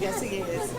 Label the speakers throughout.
Speaker 1: Yes, he is.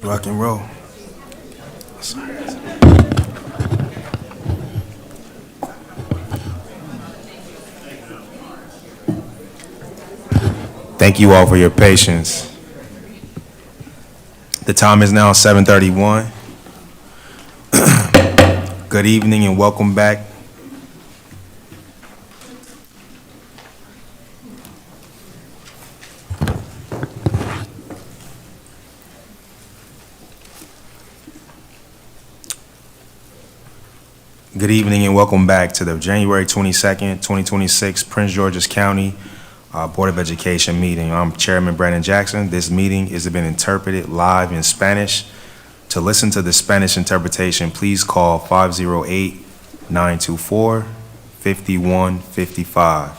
Speaker 2: Rock and roll. Thank you all for your patience. The time is now 7:31. Good evening and welcome back. Good evening and welcome back to the January 22nd, 2026 Prince George's County Board of Education meeting. I'm Chairman Brandon Jackson. This meeting is being interpreted live in Spanish. To listen to the Spanish interpretation, please call 508-924-5155.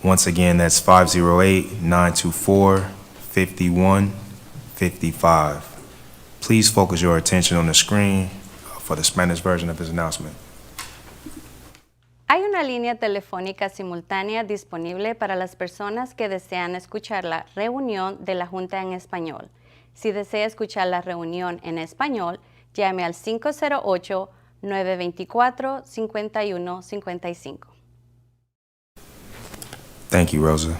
Speaker 2: Once again, that's 508-924-5155. Please focus your attention on the screen for the Spanish version of this announcement.
Speaker 3: Hay una línea telefónica simultánea disponible para las personas que desean escuchar la reunión de la Junta en español. Si desea escuchar la reunión en español, llame al 508-924-5155.
Speaker 2: Thank you, Rosa.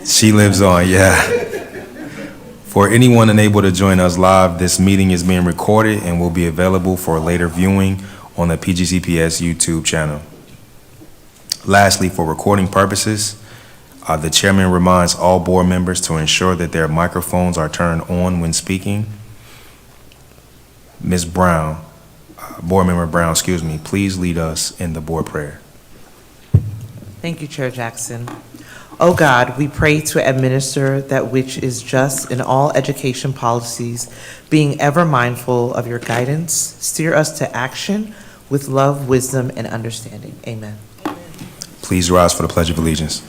Speaker 2: She lives on, yeah. For anyone unable to join us live, this meeting is being recorded and will be available for later viewing on the PGCPS YouTube channel. Lastly, for recording purposes, the chairman reminds all board members to ensure that their microphones are turned on when speaking. Ms. Brown, Board Member Brown, please lead us in the board prayer.
Speaker 1: Thank you, Chair Jackson. O God, we pray to administer that which is just in all education policies, being ever mindful of your guidance, steer us to action with love, wisdom, and understanding. Amen.
Speaker 2: Please rise for the Pledge of Allegiance.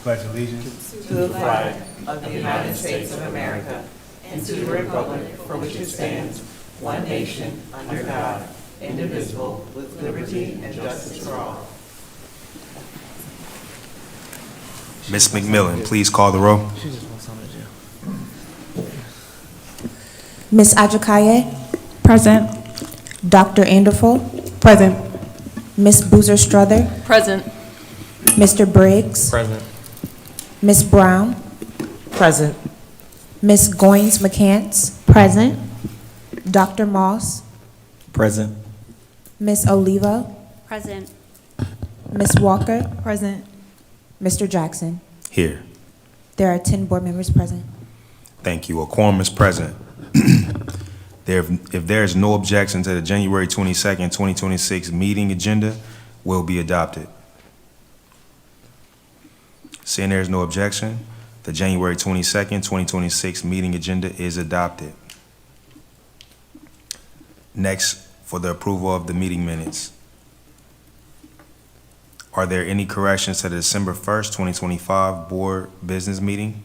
Speaker 2: Pledge allegiance
Speaker 1: To the flag of the United States of America and to the republic for which it stands, one nation, under God, indivisible, with liberty and justice for all.
Speaker 2: Ms. McMillan, please call the roll.
Speaker 4: Ms. Ajakaye?
Speaker 5: Present.
Speaker 4: Dr. Anderful?
Speaker 5: Present.
Speaker 4: Ms. Boozer Strother?
Speaker 5: Present.
Speaker 4: Mr. Briggs?
Speaker 6: Present.
Speaker 4: Ms. Brown?
Speaker 1: Present.
Speaker 4: Ms. Goins McCants?
Speaker 5: Present.
Speaker 4: Dr. Moss?
Speaker 6: Present.
Speaker 4: Ms. Oliva?
Speaker 3: Present.
Speaker 4: Ms. Walker?
Speaker 5: Present.
Speaker 4: Mr. Jackson?
Speaker 2: Here.
Speaker 4: There are 10 board members present.
Speaker 2: Thank you. A quorum is present. If there is no objection to the January 22nd, 2026 meeting agenda, will be adopted. Seeing there is no objection, the January 22nd, 2026 meeting agenda is adopted. Next, for the approval of the meeting minutes. Are there any corrections to the December 1st, 2025 board business meeting?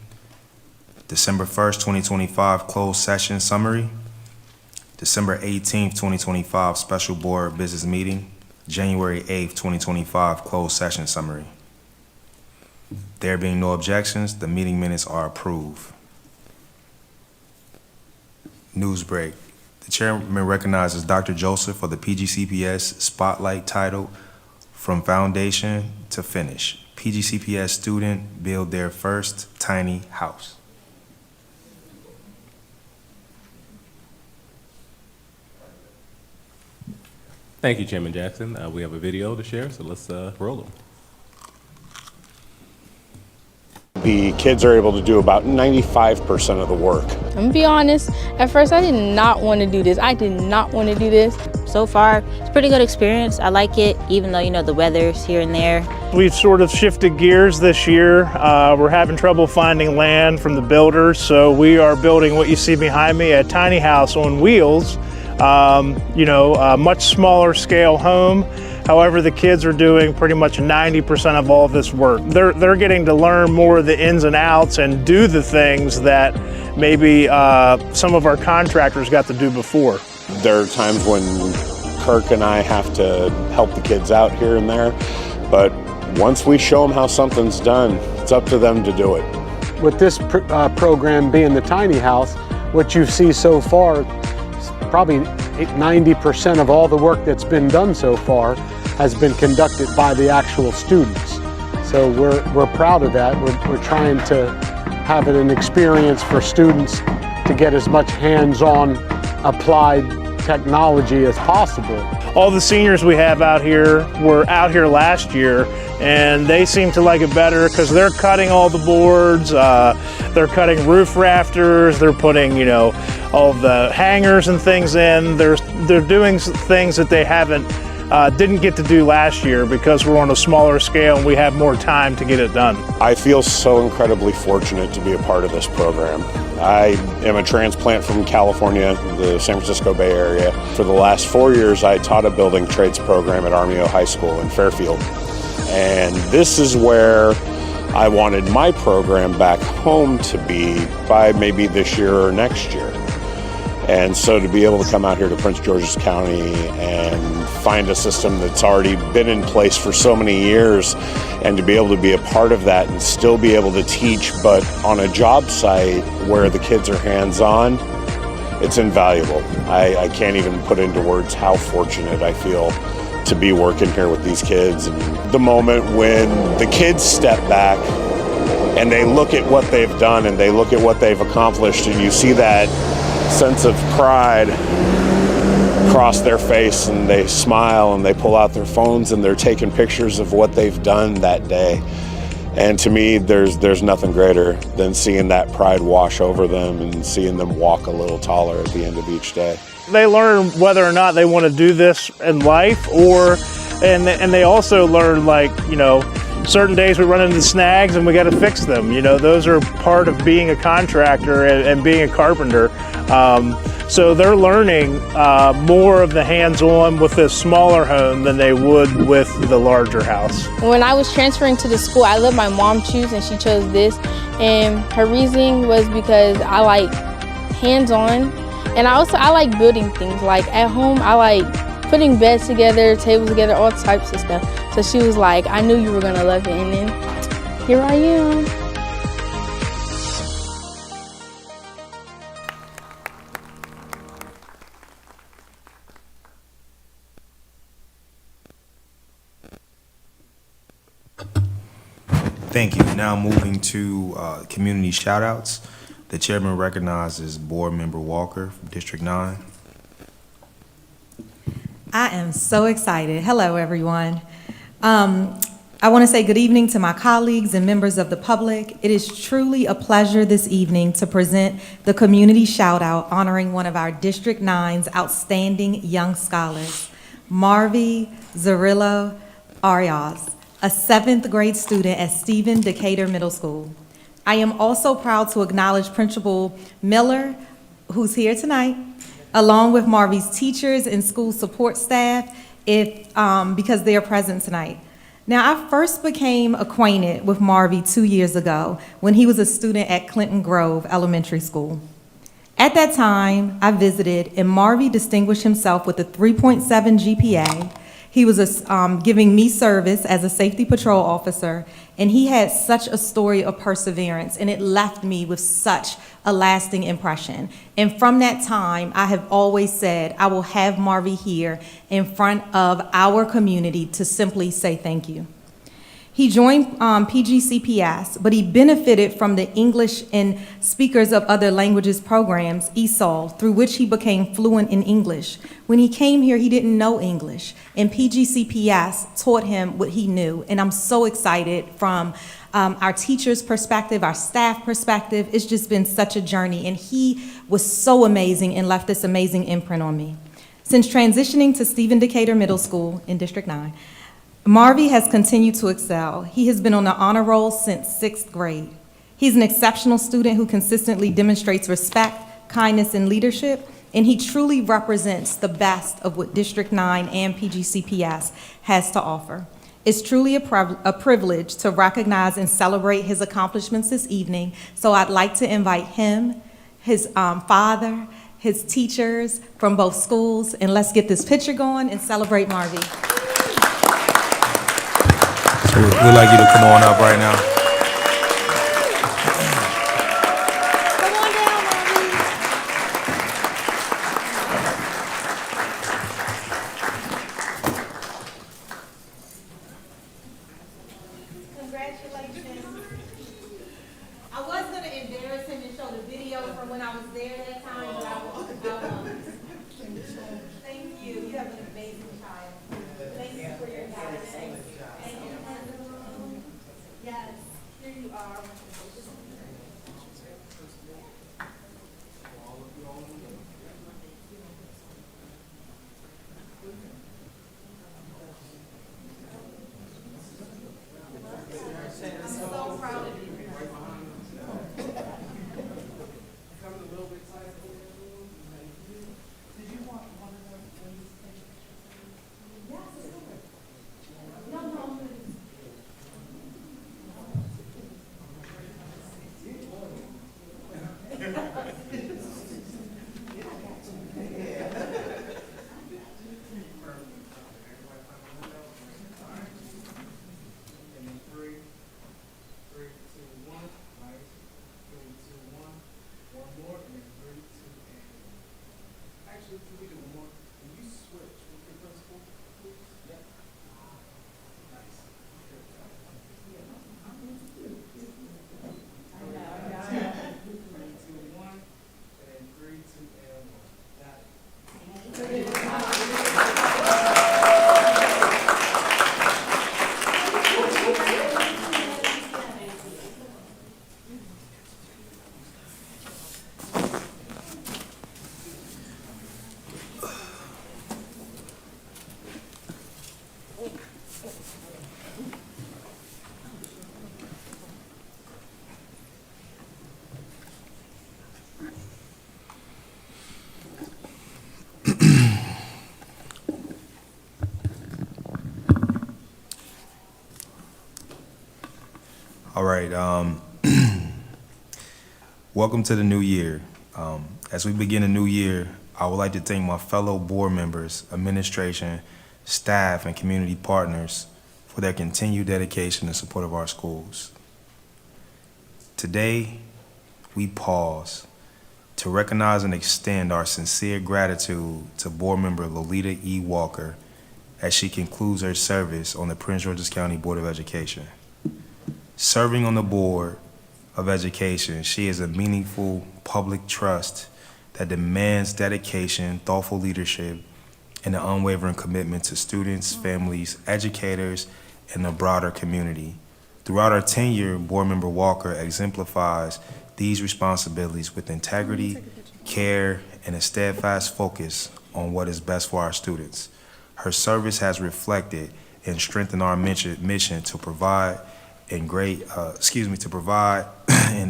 Speaker 2: December 1st, 2025 closed session summary? December 18th, 2025 special board business meeting? January 8th, 2025 closed session summary? There being no objections, the meeting minutes are approved. News break. The chairman recognizes Dr. Joseph for the PGCPS Spotlight title, From Foundation to Finish. PGCPS student build their first tiny house.
Speaker 5: Thank you, Chairman Jackson. We have a video to share, so let's roll them.
Speaker 6: The kids are able to do about 95% of the work.
Speaker 7: I'm gonna be honest, at first I did not want to do this. I did not want to do this.
Speaker 8: So far, it's a pretty good experience. I like it, even though, the weather's here and there.
Speaker 9: We've sort of shifted gears this year. We're having trouble finding land from the builders, so we are building what you see behind me, a tiny house on wheels. A much smaller scale home. However, the kids are doing pretty much 90% of all of this work. They're getting to learn more of the ins and outs and do the things that maybe some of our contractors got to do before.
Speaker 6: There are times when Kirk and I have to help the kids out here and there, but once we show them how something's done, it's up to them to do it.
Speaker 10: With this program being the tiny house, what you see so far, probably 90% of all the work that's been done so far has been conducted by the actual students. So we're proud of that. We're trying to have it an experience for students to get as much hands-on applied technology as possible.
Speaker 9: All the seniors we have out here were out here last year, and they seem to like it better because they're cutting all the boards, they're cutting roof rafters, they're putting, all the hangers and things in. They're doing things that they didn't get to do last year because we're on a smaller scale and we have more time to get it done.
Speaker 6: I feel so incredibly fortunate to be a part of this program. I am a transplant from California, the San Francisco Bay Area. For the last 4 years, I taught a building trades program at Armio High School in Fairfield. And this is where I wanted my program back home to be by maybe this year or next year. And so to be able to come out here to Prince George's County and find a system that's already been in place for so many years, and to be able to be a part of that and still be able to teach, but on a job site where the kids are hands-on, it's invaluable. I can't even put into words how fortunate I feel to be working here with these kids. And the moment when the kids step back and they look at what they've done and they look at what they've accomplished, and you see that sense of pride cross their face, and they smile and they pull out their phones and they're taking pictures of what they've done that day. And to me, there's nothing greater than seeing that pride wash over them and seeing them walk a little taller at the end of each day.
Speaker 9: They learn whether or not they want to do this in life, and they also learn, certain days we run into snags and we got to fix them. Those are part of being a contractor and being a carpenter. So they're learning more of the hands-on with this smaller home than they would with the larger house.
Speaker 7: When I was transferring to the school, I let my mom choose and she chose this. And her reasoning was because I like hands-on, and I like building things. Like at home, I like putting beds together, tables together, all types of stuff. So she was like, I knew you were gonna love it, and then here I am.
Speaker 2: Thank you. Now moving to community shout-outs. The chairman recognizes Board Member Walker from District 9.
Speaker 11: I am so excited. Hello, everyone. I want to say good evening to my colleagues and members of the public. It is truly a pleasure this evening to present the community shout out honoring one of our District 9's outstanding young scholars, Marvy Zarillo Arias, a 7th grade student at Stephen Decatur Middle School. I am also proud to acknowledge Principal Miller, who's here tonight, along with Marvy's teachers and school support staff because they are present tonight. Now, I first became acquainted with Marvy 2 years ago when he was a student at Clinton Grove Elementary School. At that time, I visited, and Marvy distinguished himself with a 3.7 GPA. He was giving me service as a safety patrol officer, and he had such a story of perseverance, and it left me with such a lasting impression. And from that time, I have always said I will have Marvy here in front of our community to simply say thank you. He joined PGCPS, but he benefited from the English and Speakers of Other Languages programs, ESOL, through which he became fluent in English. When he came here, he didn't know English, and PGCPS taught him what he knew, and I'm so excited from our teacher's perspective, our staff perspective. It's just been such a journey, and he was so amazing and left this amazing imprint on me. Since transitioning to Stephen Decatur Middle School in District 9, Marvy has continued to excel. He has been on the honor roll since 6th grade. He's an exceptional student who consistently demonstrates respect, kindness, and leadership, and he truly represents the best of what District 9 and PGCPS has to offer. It's truly a privilege to recognize and celebrate his accomplishments this evening, so I'd like to invite him, his father, his teachers from both schools, and let's get this picture going and celebrate Marvy.
Speaker 2: So we'd like you to come on up right now.
Speaker 11: Come on down, Marvy. Congratulations. I was going to embarrass him and show the video from when I was there that time, but I won't. Thank you. You have an amazing child. Thank you for your guidance. Thank you. Yes, here you are. I'm so proud of you. Did you want one of those things? Yes, it's over. No.
Speaker 2: All right. Welcome to the new year. As we begin a new year, I would like to thank my fellow board members, administration, staff, and community partners for their continued dedication and support of our schools. Today, we pause to recognize and extend our sincere gratitude to board member Lolita E. Walker as she concludes her service on the Prince George's County Board of Education. Serving on the Board of Education, she is a meaningful public trust that demands dedication, thoughtful leadership, and an unwavering commitment to students, families, educators, and the broader community. Throughout our tenure, Board Member Walker exemplifies these responsibilities with integrity, care, and a steadfast focus on what is best for our students. Her service has reflected and strengthened our mission to provide and and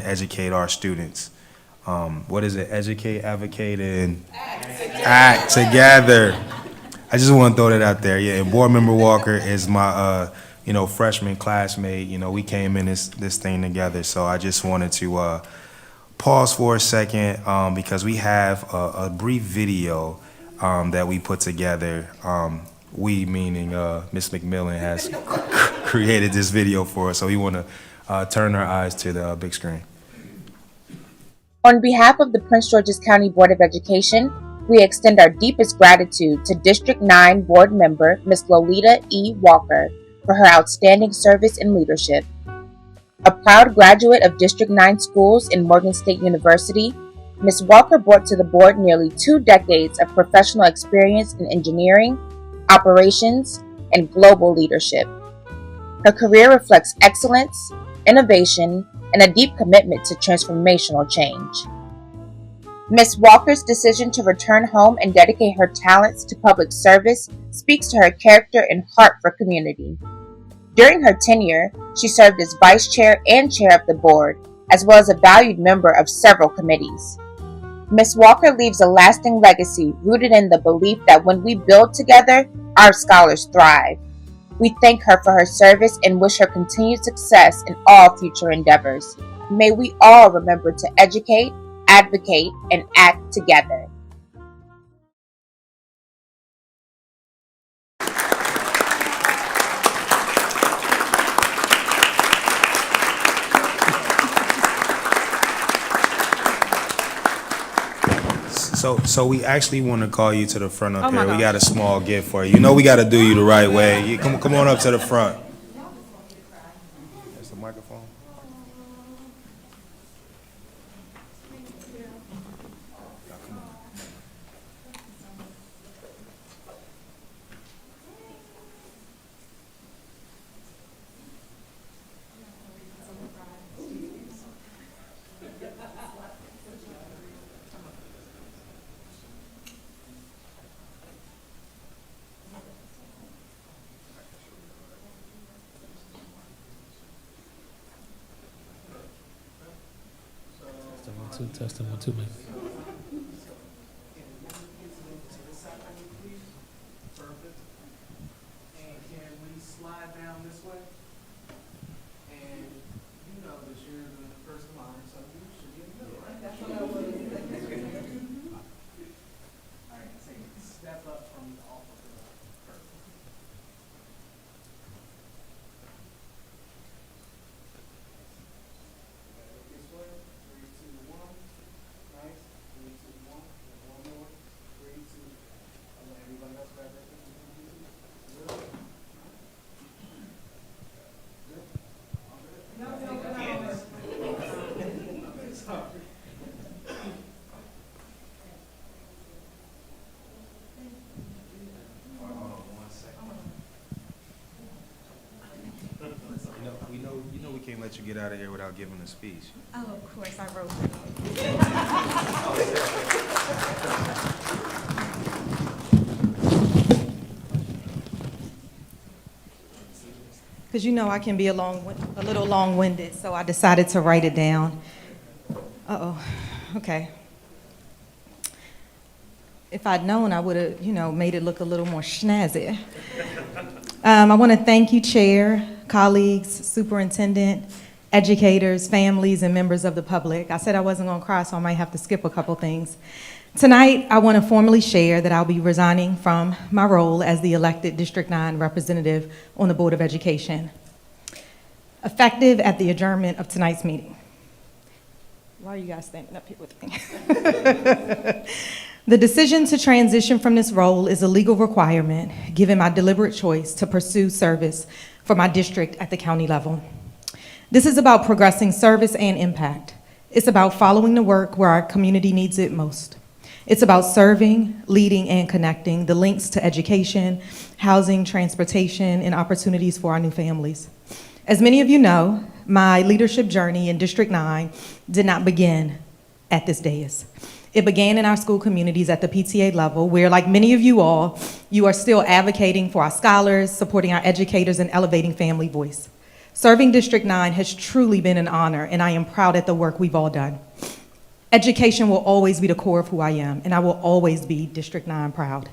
Speaker 2: educate our students. What is it? Educate, advocate, and act together. I just want to throw that out there. Yeah, and Board Member Walker is my, freshman classmate. We came in this thing together. So I just wanted to pause for a second because we have a brief video that we put together. We, meaning Ms. McMillan, has created this video for us. So we want to turn our eyes to the big screen.
Speaker 12: On behalf of the Prince George's County Board of Education, we extend our deepest gratitude to District 9 Board Member Ms. Lolita E. Walker for her outstanding service and leadership. A proud graduate of District 9 schools in Morgan State University, Ms. Walker brought to the board nearly 2 decades of professional experience in engineering, operations, and global leadership. Her career reflects excellence, innovation, and a deep commitment to transformational change. Ms. Walker's decision to return home and dedicate her talents to public service speaks to her character and heart for community. During her tenure, she served as vice chair and chair of the board, as well as a valued member of several committees. Ms. Walker leaves a lasting legacy rooted in the belief that when we build together, our scholars thrive. We thank her for her service and wish her continued success in all future endeavors. May we all remember to educate, advocate, and act together.
Speaker 2: So we actually want to call you to the front up here. We got a small gift for you. You know we got to do you the right way. You come on up to the front. That's the microphone.
Speaker 13: Testing 1, 2, man.
Speaker 1: Perfect. And can we slide down this way? And you know that you're the first line, so you should be in the middle, right? That's what I was. All right, so step up from the altar to the perfect. This way. 3, 2, 1. Nice. 3, 2, 1. One more. 3, 2. And then everybody else back there. Good. Good. No. Sorry.
Speaker 2: You know we can't let you get out of here without giving a speech.
Speaker 11: Oh, of course, I wrote it. Because you know I can be a little long-winded, so I decided to write it down. Uh-oh, okay. If I'd known, I would have, made it look a little more snazzy. I want to thank you, Chair, colleagues, Superintendent, educators, families, and members of the public. I said I wasn't going to cry, so I might have to skip a couple things. Tonight, I want to formally share that I'll be resigning from my role as the elected District 9 representative on the Board of Education, effective at the adjournment of tonight's meeting. Why are you guys standing up here with me? The decision to transition from this role is a legal requirement, given my deliberate choice to pursue service for my district at the county level. This is about progressing service and impact. It's about following the work where our community needs it most. It's about serving, leading, and connecting, the links to education, housing, transportation, and opportunities for our new families. As many of you know, my leadership journey in District 9 did not begin at this dais. It began in our school communities at the PTA level, where, like many of you all, you are still advocating for our scholars, supporting our educators, and elevating family voice. Serving District 9 has truly been an honor, and I am proud at the work we've all done. Education will always be the core of who I am, and I will always be District 9 proud.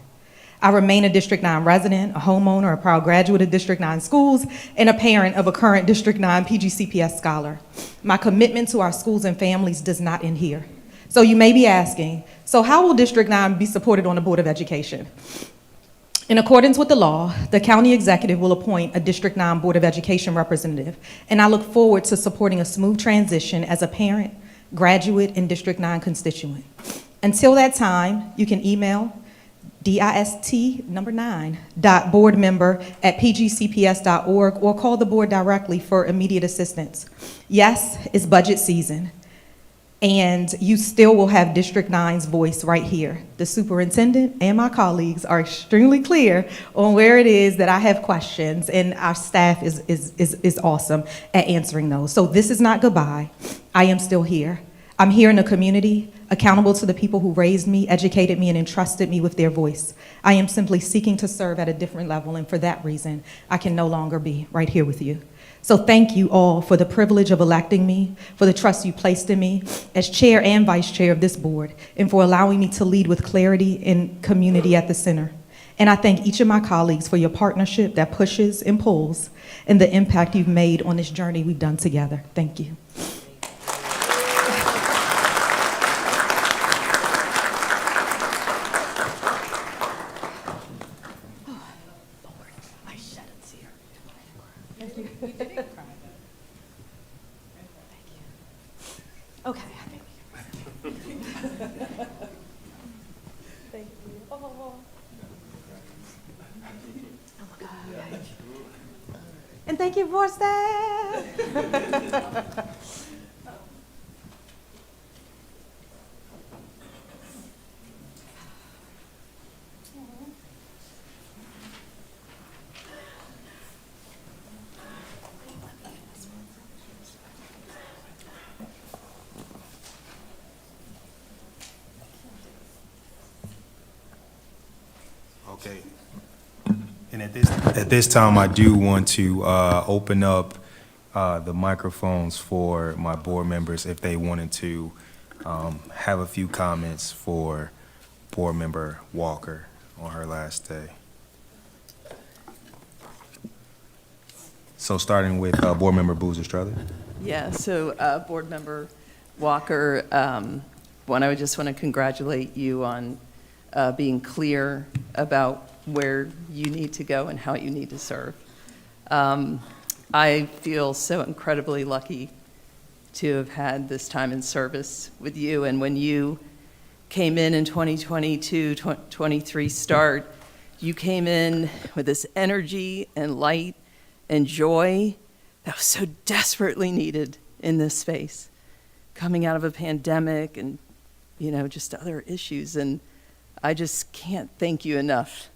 Speaker 11: I remain a District 9 resident, a homeowner, a proud graduate of District 9 schools, and a parent of a current District 9 PGCPS scholar. My commitment to our schools and families does not end here. So you may be asking, so how will District 9 be supported on the Board of Education? In accordance with the law, the county executive will appoint a District 9 Board of Education representative, and I look forward to supporting a smooth transition as a parent, graduate, and District 9 constituent. Until that time, you can email dist9.boardmember@pgcps.org or call the board directly for immediate assistance. Yes, it's budget season, and you still will have District 9's voice right here. The superintendent and my colleagues are extremely clear on where it is that I have questions, and our staff is awesome at answering those. So this is not goodbye. I am still here. I'm here in the community, accountable to the people who raised me, educated me, and entrusted me with their voice. I am simply seeking to serve at a different level, and for that reason, I can no longer be right here with you. So thank you all for the privilege of electing me, for the trust you placed in me as chair and vice chair of this board, and for allowing me to lead with clarity and community at the center. And I thank each of my colleagues for your partnership that pushes and pulls, and the impact you've made on this journey we've done together. Thank you. Okay, I think we can. Thank you. Oh my God. And thank you, board staff.
Speaker 2: Okay. And at this time, I do want to open up the microphones for my board members if they wanted to have a few comments for Board Member Walker on her last day. So starting with Board Member Boozer-Strother.
Speaker 14: Yeah, so Board Member Walker, I just want to congratulate you on being clear about where you need to go and how you need to serve. I feel so incredibly lucky to have had this time in service with you, and when you came in 2022-23 start, you came in with this energy and light and joy that was so desperately needed in this space, coming out of a pandemic and, just other issues. And I just can't thank you enough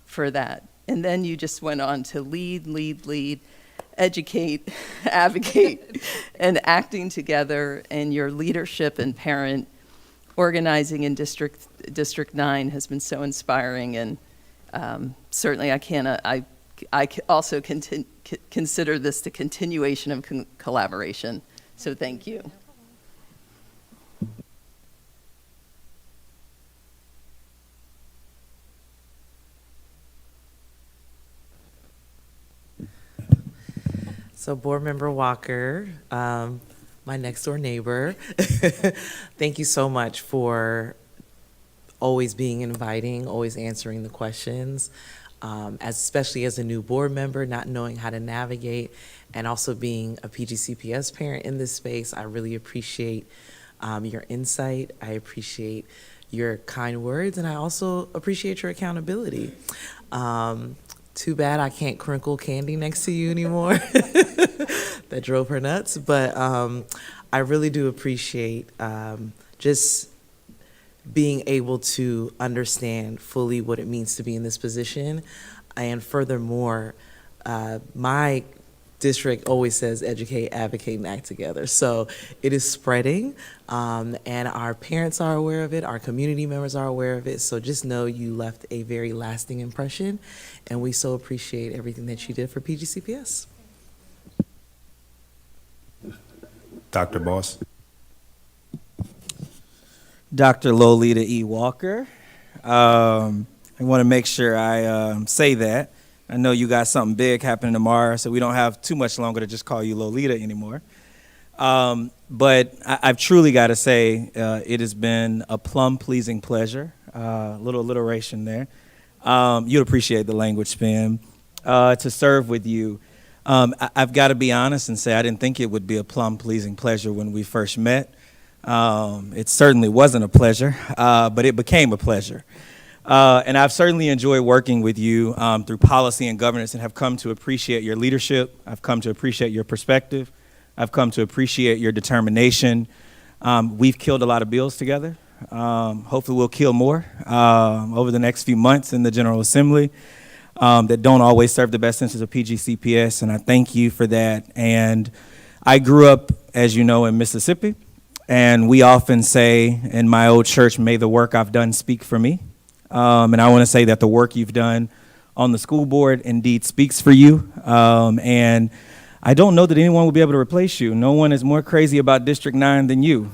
Speaker 14: for that. And then you just went on to lead, educate, advocate, and acting together. And your leadership and parent organizing in District 9 has been so inspiring. And certainly I also consider this the continuation of collaboration. So thank you.
Speaker 1: So Board Member Walker, my next door neighbor, thank you so much for always being inviting, always answering the questions, especially as a new board member, not knowing how to navigate, and also being a PGCPS parent in this space. I really appreciate your insight. I appreciate your kind words, and I also appreciate your accountability. Too bad I can't crinkle candy next to you anymore. That drove her nuts. But I really do appreciate just being able to understand fully what it means to be in this position. And furthermore, my district always says educate, advocate, and act together. So it is spreading, and our parents are aware of it, our community members are aware of it. So just know you left a very lasting impression, and we so appreciate everything that you did for PGCPS.
Speaker 2: Dr. Boss.
Speaker 15: Dr. Lolita E. Walker. I want to make sure I say that. I know you got something big happening tomorrow, so we don't have too much longer to just call you Lolita anymore. But I've truly got to say it has been a plum-pleasing pleasure. Little alliteration there. You'd appreciate the language spin. To serve with you. I've got to be honest and say I didn't think it would be a plum-pleasing pleasure when we first met. It certainly wasn't a pleasure, but it became a pleasure. And I've certainly enjoyed working with you through policy and governance and have come to appreciate your leadership. I've come to appreciate your perspective. I've come to appreciate your determination. We've killed a lot of bills together. Hopefully we'll kill more over the next few months in the General Assembly that don't always serve the best interests of PGCPS, and I thank you for that. And I grew up, as you know, in Mississippi, and we often say in my old church, may the work I've done speak for me. And I want to say that the work you've done on the school board indeed speaks for you. And I don't know that anyone will be able to replace you. No one is more crazy about District 9 than you.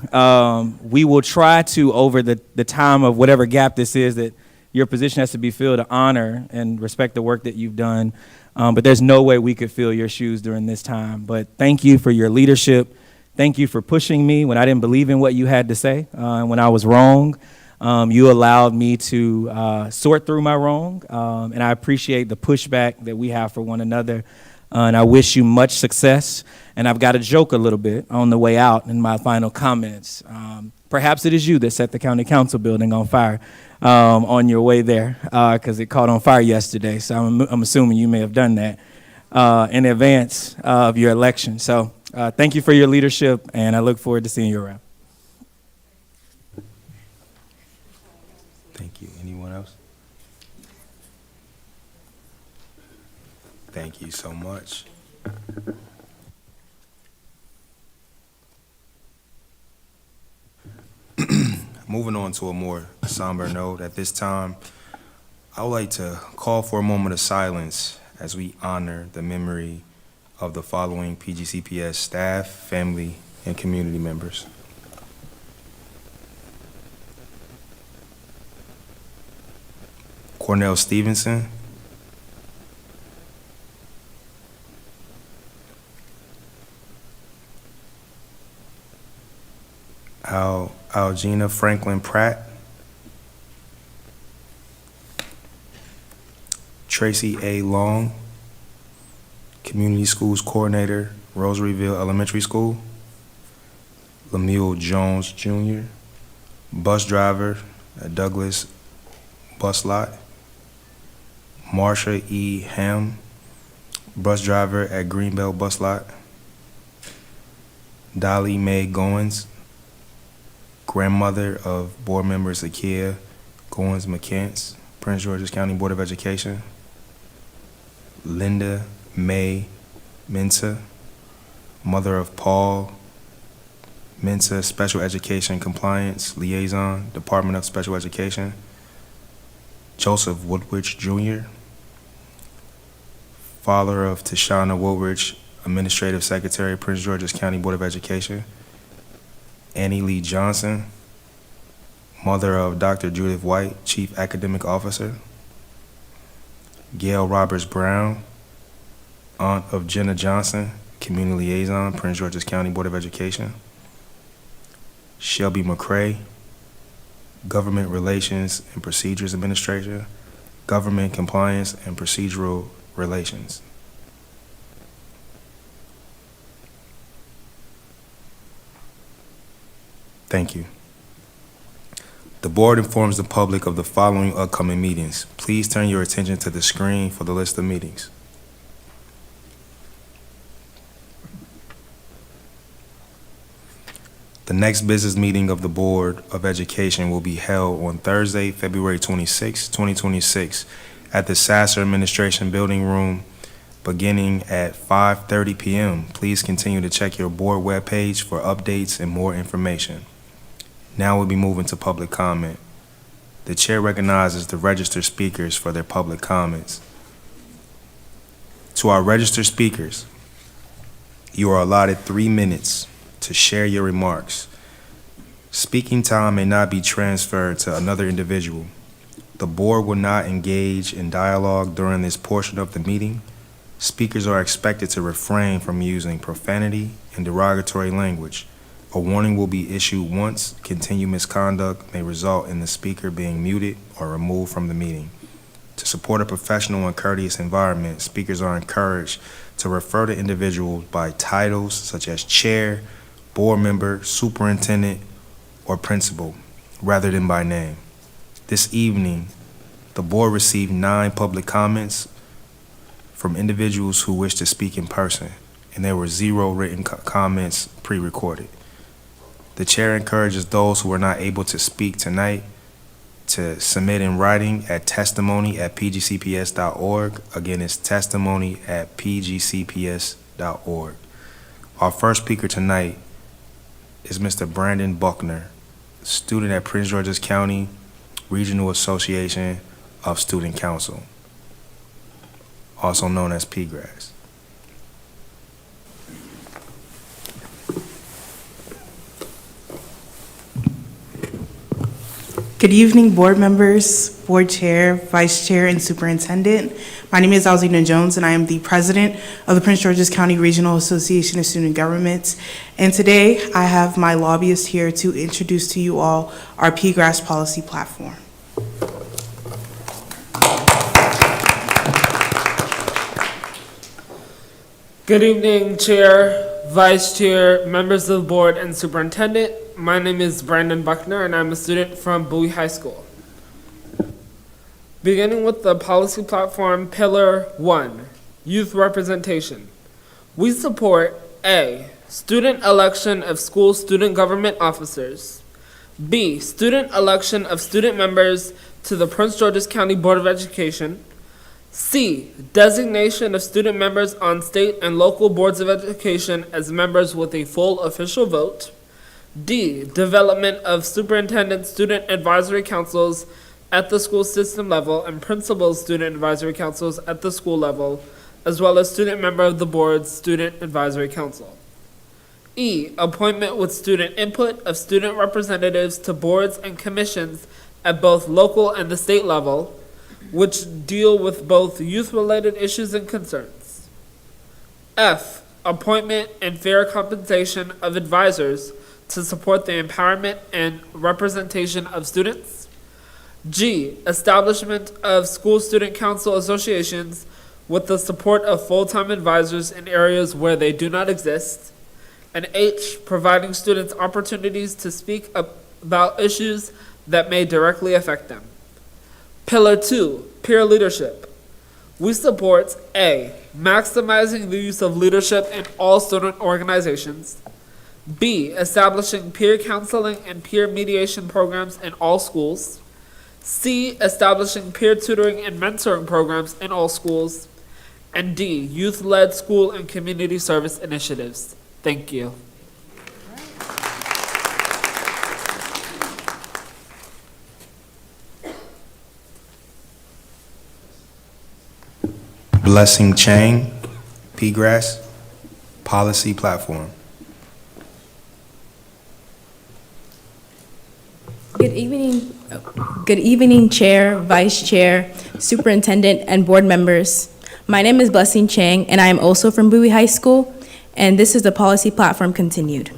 Speaker 15: We will try to, over the time of whatever gap this is that your position has to be filled, to honor and respect the work that you've done. But there's no way we could fill your shoes during this time. But thank you for your leadership. Thank you for pushing me when I didn't believe in what you had to say, and when I was wrong. You allowed me to sort through my wrong, and I appreciate the pushback that we have for one another. And I wish you much success. And I've got to joke a little bit on the way out in my final comments. Perhaps it is you that set the county council building on fire on your way there, because it caught on fire yesterday. So I'm assuming you may have done that in advance of your election. So thank you for your leadership, and I look forward to seeing you around.
Speaker 2: Thank you. Anyone else? Thank you so much. Moving on to a more somber note, at this time, I would like to call for a moment of silence as we honor the memory of the following PGCPS staff, family, and community members. Cornell Stevenson, Algina Franklin Pratt, Tracy A. Long, Community Schools Coordinator, Rosaryville Elementary School, Lemuel Jones Jr., Bus Driver at Douglas Bus Lot, Marsha E. Ham, Bus Driver at Greenbelt Bus Lot, Dolly Mae Goins, grandmother of board member Zakia Goins McCants, Prince George's County Board of Education, Linda Mae Mensa, mother of Paul Mensa, Special Education Compliance Liaison, Department of Special Education, Joseph Woodwich Jr., father of Tashana Woodwich, Administrative Secretary, Prince George's County Board of Education, Annie Lee Johnson, mother of Dr. Judith White, Chief Academic Officer, Gail Roberts Brown, aunt of Jenna Johnson, Community Liaison, Prince George's County Board of Education, Shelby McCrae, Government Relations and Procedures Administrator, Government Compliance and Procedural Relations. Thank you. The board informs the public of the following upcoming meetings. Please turn your attention to the screen for the list of meetings. The The next business meeting of the Board of Education will be held on Thursday, February 26, 2026, at the Sasser Administration Building Room, beginning at 5:30 p.m. Please continue to check your board webpage for updates and more information. Now we'll be moving to public comment. The chair recognizes the registered speakers for their public comments. To our registered speakers, you are allotted 3 minutes to share your remarks. Speaking time may not be transferred to another individual. The board will not engage in dialogue during this portion of the meeting. Speakers are expected to refrain from using profanity and derogatory language. A warning will be issued once. Continued misconduct may result in the speaker being muted or removed from the meeting. To support a professional and courteous environment, speakers are encouraged to refer to individuals by titles such as chair, board member, superintendent, or principal, rather than by name. This evening, the board received 9 public comments from individuals who wish to speak in person, and there were 0 written comments pre-recorded. The chair encourages those who are not able to speak tonight to submit in writing at testimony@pgcps.org. Again, it's testimony@pgcps.org. Our first speaker tonight is Mr. Brandon Buckner, student at Prince George's County Regional Association of Student Council, also known as PGCPS.
Speaker 16: Good evening, board members, board chair, vice chair, and superintendent. My name is Alzina Jones, and I am the president of the Prince George's County Regional Association of Student Governments. And today, I have my lobbyist here to introduce to you all our PGCPS policy platform.
Speaker 17: Good evening, Chair, Vice Chair, members of the board, and superintendent. My name is Brandon Buckner, and I'm a student from Bowie High School. Beginning with the policy platform, Pillar 1, Youth Representation. We support A, student election of school student government officers. B, student election of student members to the Prince George's County Board of Education. C, designation of student members on state and local boards of education as members with a full official vote. D, development of superintendent student advisory councils at the school system level and principal student advisory councils at the school level, as well as student member of the board's student advisory council. E, appointment with student input of student representatives to boards and commissions at both local and the state level, which deal with both youth-related issues and concerns. F, appointment and fair compensation of advisors to support the empowerment and representation of students. G, establishment of school student council associations with the support of full-time advisors in areas where they do not exist. And H, providing students opportunities to speak about issues that may directly affect them. Pillar 2, peer leadership. We support A, maximizing the use of leadership in all student organizations. B, establishing peer counseling and peer mediation programs in all schools. C, establishing peer tutoring and mentoring programs in all schools. And D, youth-led school and community service initiatives. Thank you.
Speaker 2: Blessing Chang, PGCPS policy platform.
Speaker 18: Good evening, Chair, Vice Chair, Superintendent, and board members. My name is Blessing Chang, and I am also from Bowie High School, and this is the policy platform continued.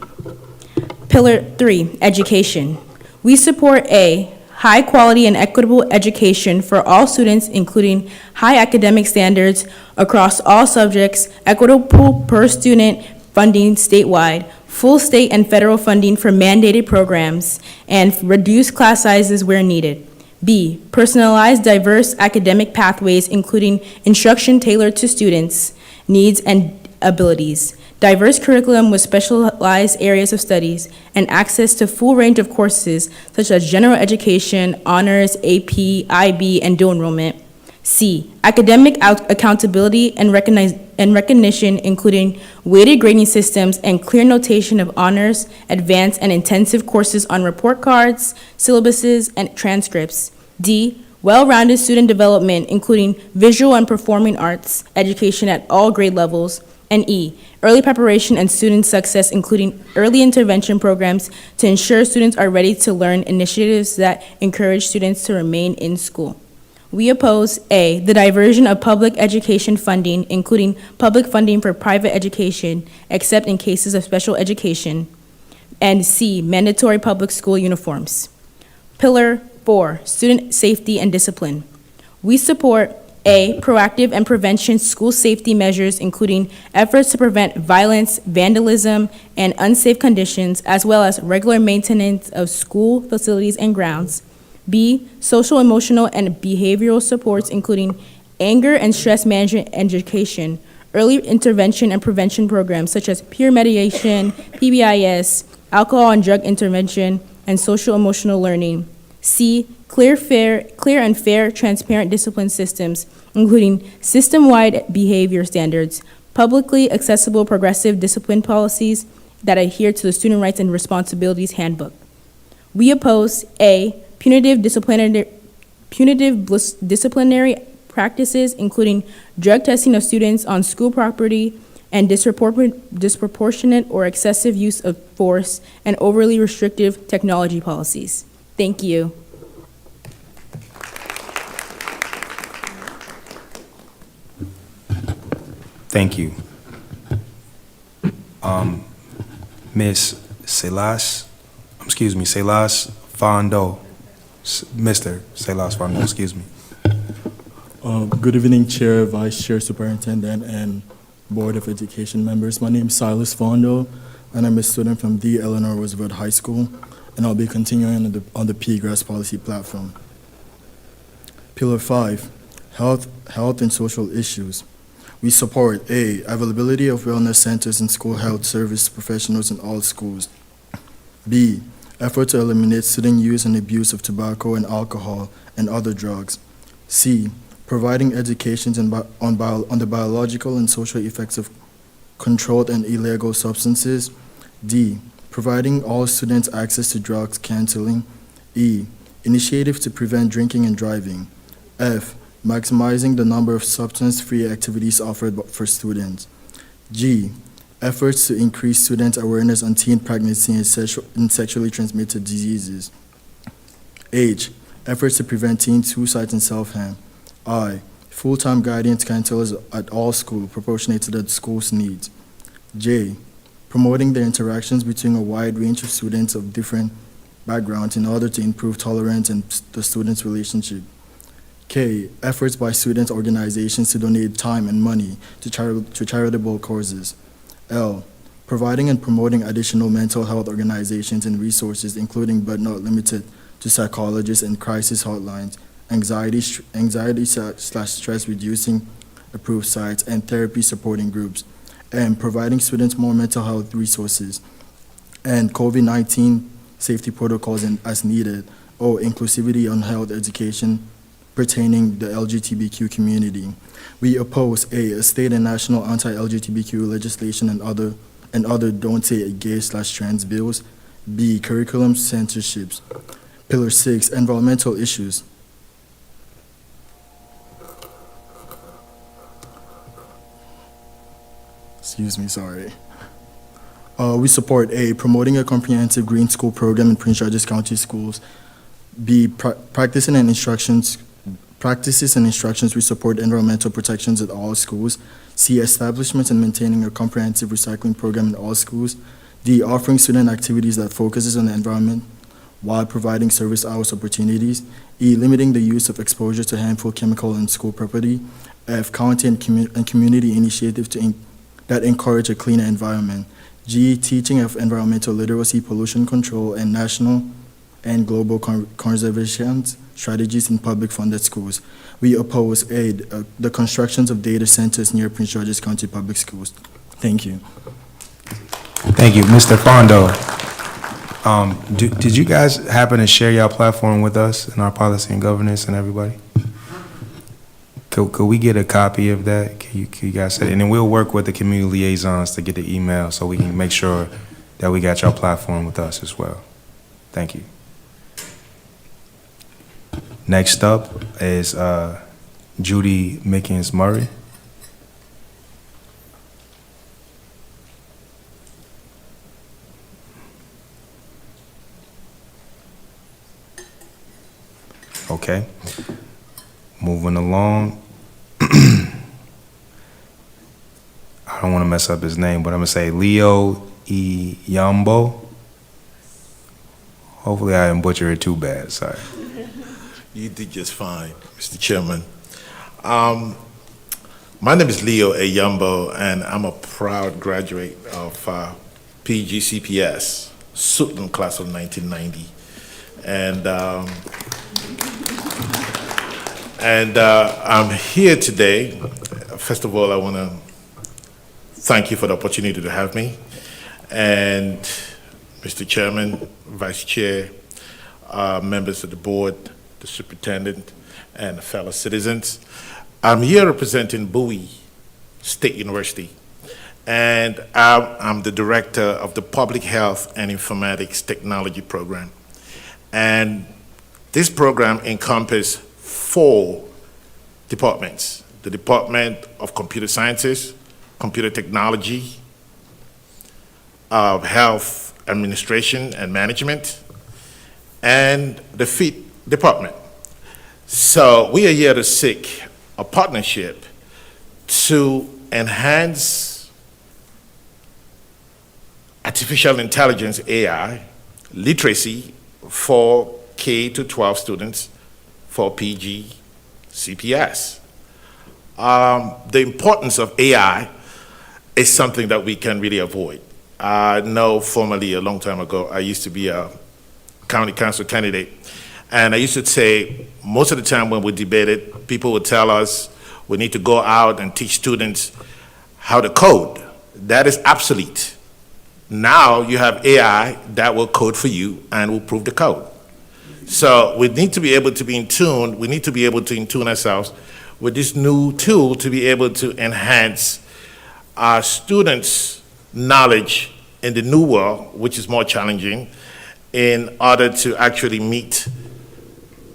Speaker 18: Pillar 3, education. We support A, high quality and equitable education for all students, including high academic standards across all subjects, equitable per student funding statewide, full state and federal funding for mandated programs, and reduced class sizes where needed. B, personalized diverse academic pathways, including instruction tailored to students' needs and abilities. diverse curriculum with specialized areas of studies, and access to full range of courses such as general education, honors, AP, IB, and dual enrollment. C, academic accountability and recognition, including weighted grading systems and clear notation of honors, advanced, and intensive courses on report cards, syllabuses, and transcripts. D, well-rounded student development, including visual and performing arts education at all grade levels. And E, early preparation and student success, including early intervention programs to ensure students are ready to learn, initiatives that encourage students to remain in school. We oppose A, the diversion of public education funding, including public funding for private education, except in cases of special education, and C, mandatory public school uniforms. Pillar 4, student safety and discipline. We support A, proactive and prevention school safety measures, including efforts to prevent violence, vandalism, and unsafe conditions, as well as regular maintenance of school facilities and grounds. B, social, emotional, and behavioral supports, including anger and stress management education, early intervention and prevention programs such as peer mediation, PBIS, alcohol and drug intervention, and social emotional learning. C, clear and fair, transparent discipline systems, including system-wide behavior standards, publicly accessible progressive discipline policies that adhere to the Student Rights and Responsibilities Handbook. We oppose A, punitive disciplinary practices, including drug testing of students on school property and disproportionate or excessive use of force and overly restrictive technology policies. Thank you.
Speaker 2: Thank you. Ms. Selas Fondo. Mr. Selas Fondo, excuse me.
Speaker 19: Good evening, Chair, Vice Chair, Superintendent, and Board of Education members. My name is Silas Fondo, and I'm a student from the Eleanor Roosevelt High School, and I'll be continuing on the PGRAS policy platform. Pillar 5, health and social issues. We support A, availability of wellness centers and school health service professionals in all schools. B, effort to eliminate student use and abuse of tobacco and alcohol and other drugs. C, providing education on the biological and social effects of controlled and illegal substances. D, providing all students access to drugs counseling. E, initiative to prevent drinking and driving. F, maximizing the number of substance-free activities offered for students. G, efforts to increase student awareness on teen pregnancy and sexually transmitted diseases. H, efforts to prevent teen suicide and self-harm. I, full-time guidance counselors at all schools proportionate to the school's needs. J, promoting the interactions between a wide range of students of different backgrounds in order to improve tolerance and the students' relationship. K, efforts by student organizations to donate time and money to charitable causes. L, providing and promoting additional mental health organizations and resources, including but not limited to psychologists and crisis hotlines, anxiety/stress reducing approved sites, and therapy supporting groups, and providing students more mental health resources, and COVID-19 safety protocols as needed, or inclusivity on health education pertaining the LGBTQ community. We oppose A, state and national anti-LGBTQ legislation and other don't say gay/trans bills. B, curriculum censorships. Pillar 6, environmental issues. Excuse me, sorry. We support A, promoting a comprehensive green school program in Prince George's County schools. B, practices and instructions, we support environmental protections at all schools. C, establishment and maintaining a comprehensive recycling program in all schools. D, offering student activities that focuses on the environment while providing service hours opportunities. E, limiting the use of exposure to harmful chemical and school property. F, county and community initiatives that encourage a cleaner environment. G, teaching of environmental literacy, pollution control, and national and global conservation strategies in public funded schools. We oppose A, the constructions of data centers near Prince George's County public schools. Thank you.
Speaker 2: Thank you, Mr. Fondo. Did you guys happen to share your platform with us in our policy and governance and everybody? Could we get a copy of that? Can you guys say, and then we'll work with the community liaisons to get the email so we can make sure that we got your platform with us as well. Thank you. Next up is Judy Mickens Murray. Okay. Moving along. I don't want to mess up his name, but I'm going to say Leo Iyambo. Hopefully I didn't butcher it too bad. Sorry.
Speaker 20: You did just fine, Mr. Chairman. My name is Leo Iyambo, and I'm a proud graduate of PGCPS, Sutton class of 1990. And I'm here today. First of all, I want to thank you for the opportunity to have me. And Mr. Chairman, Vice Chair, members of the board, the superintendent, and fellow citizens. I'm here representing Bowie State University. And I'm the director of the Public Health and Informatics Technology Program. And this program encompasses 4 departments: the Department of Computer Sciences, Computer Technology, Health Administration and Management, and the FEED department. So we are here to seek a partnership to enhance artificial intelligence, AI, literacy for K-12 students for PGCPS. The importance of AI is something that we can really avoid. I know formerly, a long time ago, I used to be a county council candidate, and I used to say, most of the time when we debated, people would tell us we need to go out and teach students how to code. That is obsolete. Now you have AI that will code for you and will prove the code. So we need to be able to be in tune. We need to be able to in tune ourselves with this new tool to be able to enhance our students' knowledge in the new world, which is more challenging, in order to actually meet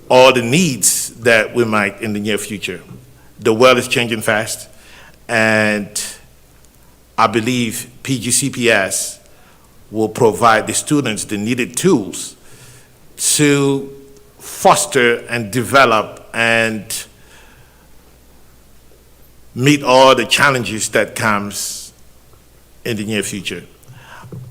Speaker 20: all the needs that we might in the near future. The world is changing fast, and I believe PGCPS will provide the students the needed tools to foster and develop and meet all the challenges that comes in the near future.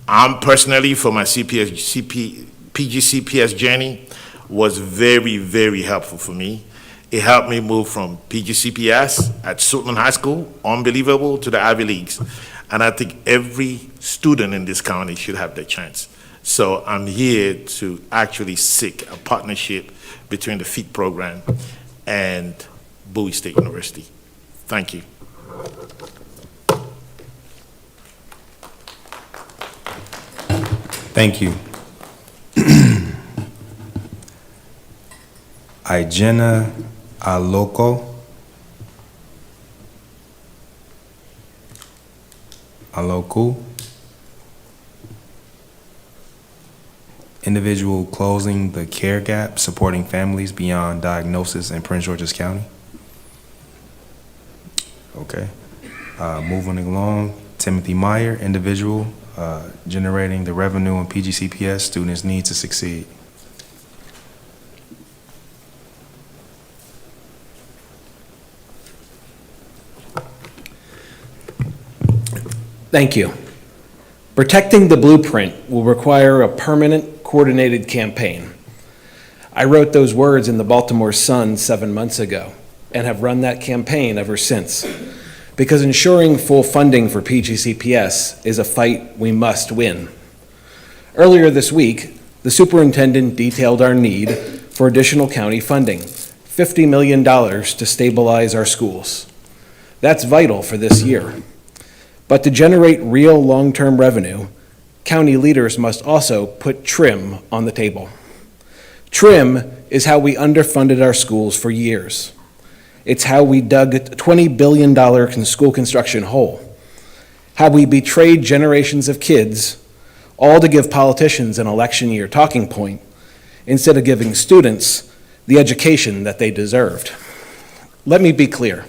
Speaker 20: I'm personally, for my PGCPS journey, was very, very helpful for me. It helped me move from PGCPS at Sutton High School, unbelievable, to the Ivy Leagues. And I think every student in this county should have that chance. So I'm here to actually seek a partnership between the FEED program and Bowie State University. Thank you.
Speaker 2: Thank you. Igena Aloku. Individual closing the care gap, supporting families beyond diagnosis in Prince George's County. Okay. Moving along, Timothy Meyer, individual, generating the revenue in PGCPS students need to succeed.
Speaker 21: Thank you. Protecting the blueprint will require a permanent, coordinated campaign. I wrote those words in the Baltimore Sun 7 months ago and have run that campaign ever since, because ensuring full funding for PGCPS is a fight we must win. Earlier this week, the superintendent detailed our need for additional county funding, $50 million to stabilize our schools. That's vital for this year. But to generate real long-term revenue, county leaders must also put trim on the table. Trim is how we underfunded our schools for years. It's how we dug a $20 billion school construction hole. How we betrayed generations of kids, all to give politicians an election year talking point, instead of giving students the education that they deserved. Let me be clear.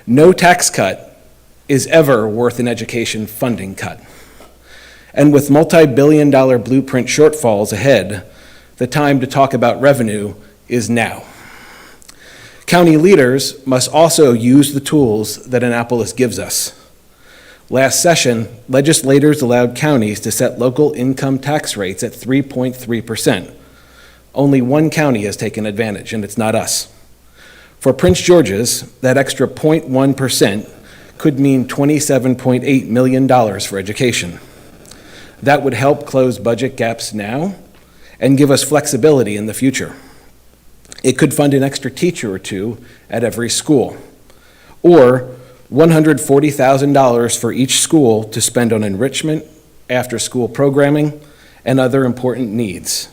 Speaker 21: No tax cut is ever worth an education funding cut. And with multi-billion-dollar blueprint shortfalls ahead, the time to talk about revenue is now. County leaders must also use the tools that Annapolis gives us. Last session, legislators allowed counties to set local income tax rates at 3.3%. Only one county has taken advantage, and it's not us. For Prince George's, that extra 0.1% could mean $27.8 million for education. That would help close budget gaps now and give us flexibility in the future. It could fund an extra teacher or two at every school, or $140,000 for each school to spend on enrichment, after-school programming, and other important needs,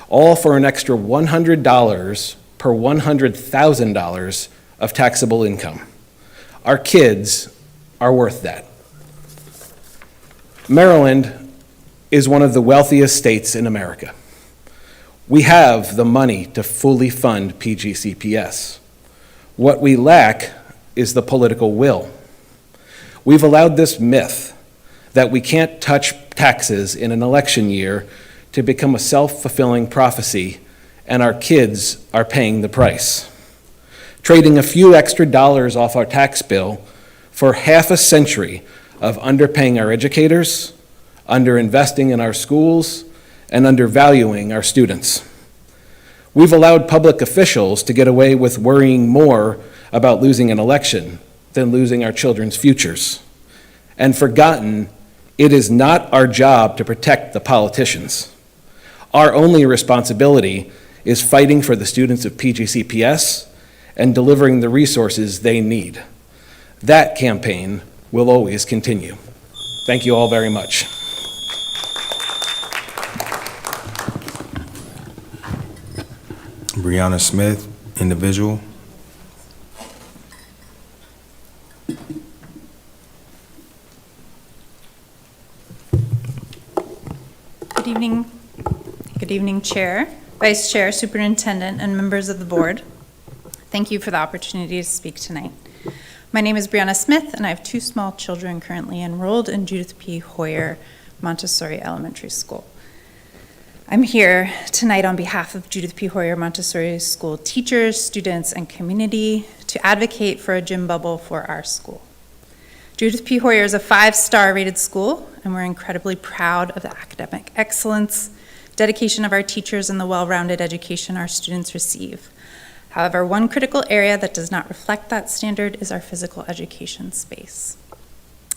Speaker 21: all for an extra $100 per $100,000 of taxable income. Our kids are worth that. Maryland is one of the wealthiest states in America. We have the money to fully fund PGCPS. What we lack is the political will. We've allowed this myth that we can't touch taxes in an election year to become a self-fulfilling prophecy, and our kids are paying the price. Trading a few extra dollars off our tax bill for half a century of underpaying our educators, underinvesting in our schools, and undervaluing our students. We've allowed public officials to get away with worrying more about losing an election than losing our children's futures, and forgotten it is not our job to protect the politicians. Our only responsibility is fighting for the students of PGCPS and delivering the resources they need. That campaign will always continue. Thank you all very much.
Speaker 2: Brianna Smith, individual.
Speaker 3: Good evening. Good evening, Chair, Vice Chair, Superintendent, and members of the board. Thank you for the opportunity to speak tonight. My name is Brianna Smith, and I have two small children currently enrolled in Judith P. Hoyer Montessori Elementary School. I'm here tonight on behalf of Judith P. Hoyer Montessori School teachers, students, and community to advocate for a gym bubble for our school. Judith P. Hoyer is a 5-star rated school, and we're incredibly proud of the academic excellence, dedication of our teachers, and the well-rounded education our students receive. However, one critical area that does not reflect that standard is our physical education space.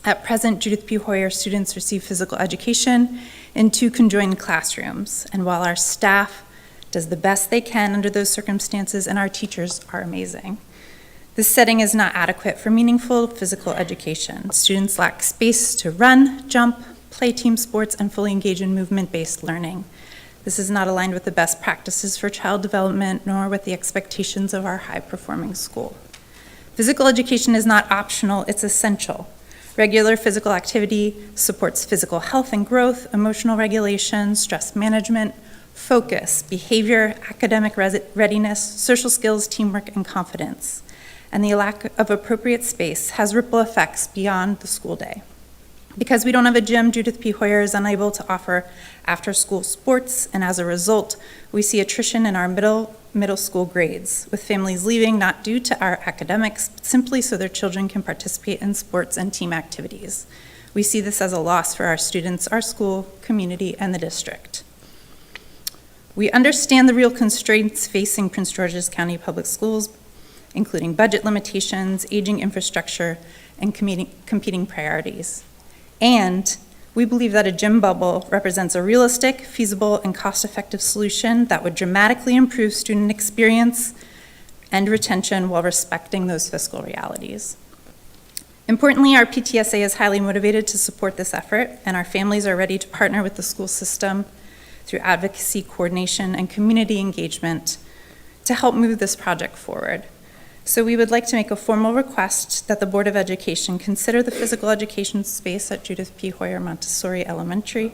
Speaker 3: At present, Judith P. Hoyer students receive physical education in 2 conjoined classrooms, and while our staff does the best they can under those circumstances and our teachers are amazing, this setting is not adequate for meaningful physical education. Students lack space to run, jump, play team sports, and fully engage in movement-based learning. This is not aligned with the best practices for child development, nor with the expectations of our high-performing school. Physical education is not optional, it's essential. Regular physical activity supports physical health and growth, emotional regulation, stress management, focus, behavior, academic readiness, social skills, teamwork, and confidence. And the lack of appropriate space has ripple effects beyond the school day. Because we don't have a gym, Judith P. Hoyer is unable to offer after-school sports, and as a result, we see attrition in our middle school grades, with families leaving not due to our academics, but simply so their children can participate in sports and team activities. We see this as a loss for our students, our school, community, and the district. We understand the real constraints facing Prince George's County Public Schools, including budget limitations, aging infrastructure, and competing priorities. And we believe that a gym bubble represents a realistic, feasible, and cost-effective solution that would dramatically improve student experience and retention while respecting those fiscal realities. Importantly, our PTSA is highly motivated to support this effort, and our families are ready to partner with the school system through advocacy, coordination, and community engagement to help move this project forward. So we would like to make a formal request that the Board of Education consider the physical education space at Judith P. Hoyer Montessori Elementary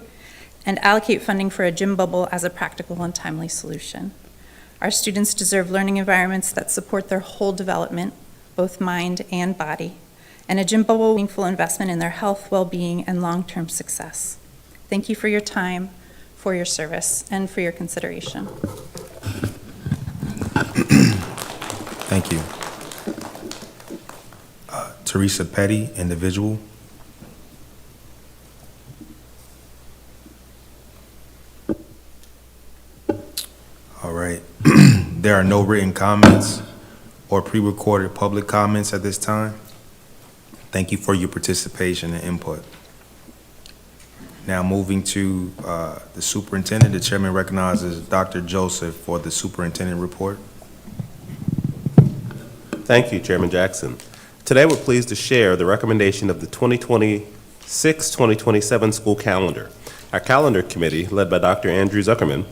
Speaker 3: and allocate funding for a gym bubble as a practical and timely solution. Our students deserve learning environments that support their whole development, both mind and body, and a gym bubble will be a meaningful investment in their health, well-being, and long-term success. Thank you for your time, for your service, and for your consideration.
Speaker 2: Thank you. Teresa Petty, individual. All right. There are no written comments or pre-recorded public comments at this time. Thank you for your participation and input. Now moving to the superintendent, the chairman recognizes Dr. Joseph for the superintendent report.
Speaker 5: Thank you, Chairman Jackson. Today, we're pleased to share the recommendation of the 2026-2027 school calendar. Our calendar committee, led by Dr. Andrew Zuckerman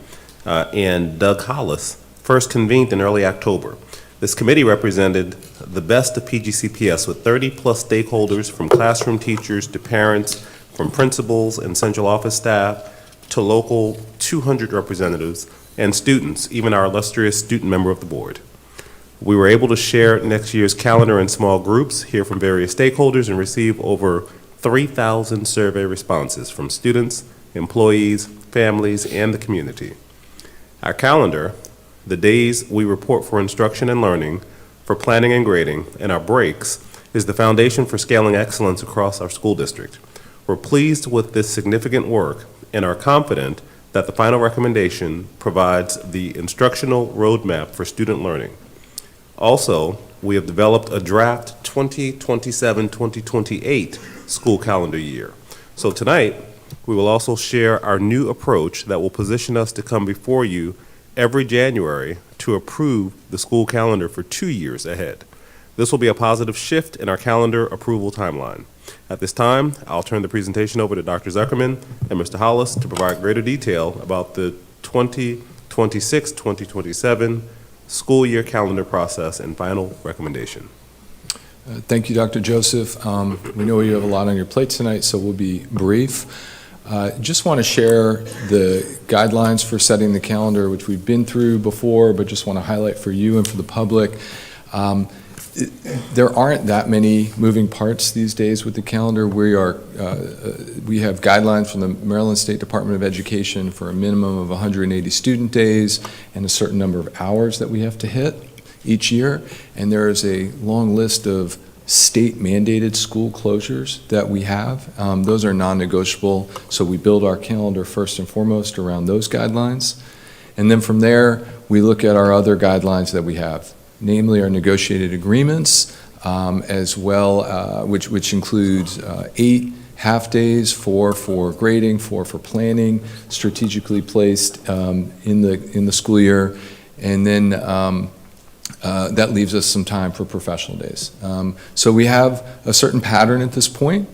Speaker 5: and Doug Hollis, first convened in early October. This committee represented the best of PGCPS with 30-plus stakeholders, from classroom teachers to parents, from principals and central office staff to local 200 representatives and students, even our illustrious student member of the board. We were able to share next year's calendar in small groups, hear from various stakeholders, and receive over 3,000 survey responses from students, employees, families, and the community. Our calendar, the days we report for instruction and learning, for planning and grading, and our breaks, is the foundation for scaling excellence across our school district. We're pleased with this significant work and are confident that the final recommendation provides the instructional roadmap for student learning. Also, we have developed a draft 2027-2028 school calendar year. So tonight, we will also share our new approach that will position us to come before you every January to approve the school calendar for 2 years ahead. This will be a positive shift in our calendar approval timeline. At this time, I'll turn the presentation over to Dr. Zuckerman and Mr. Hollis to provide greater detail about the 2026-2027 school year calendar process and final recommendation.
Speaker 4: Thank you, Dr. Joseph. We know you have a lot on your plate tonight, so we'll be brief. Just want to share the guidelines for setting the calendar, which we've been through before, but just want to highlight for you and for the public. There aren't that many moving parts these days with the calendar. We have guidelines from the Maryland State Department of Education for a minimum of 180 student days and a certain number of hours that we have to hit each year. And there is a long list of state-mandated school closures that we have. Those are non-negotiable, so we build our calendar first and foremost around those guidelines. And then from there, we look at our other guidelines that we have, namely our negotiated agreements, as well, which includes 8 half-days, 4 for grading, 4 for planning, strategically placed in the school year, and then that leaves us some time for professional days. So we have a certain pattern at this point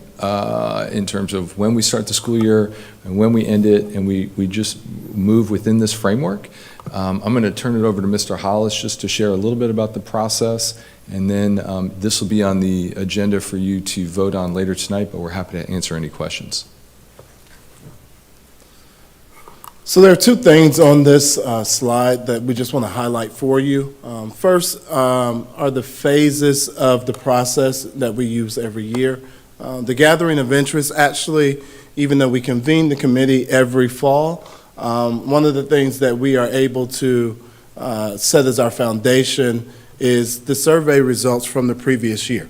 Speaker 4: in terms of when we start the school year and when we end it, and we just move within this framework. I'm going to turn it over to Mr. Hollis just to share a little bit about the process, and then this will be on the agenda for you to vote on later tonight, but we're happy to answer any questions.
Speaker 22: So there are 2 things on this slide that we just want to highlight for you. First are the phases of the process that we use every year. The gathering of interest, actually, even though we convene the committee every fall, one of the things that we are able to set as our foundation is the survey results from the previous year.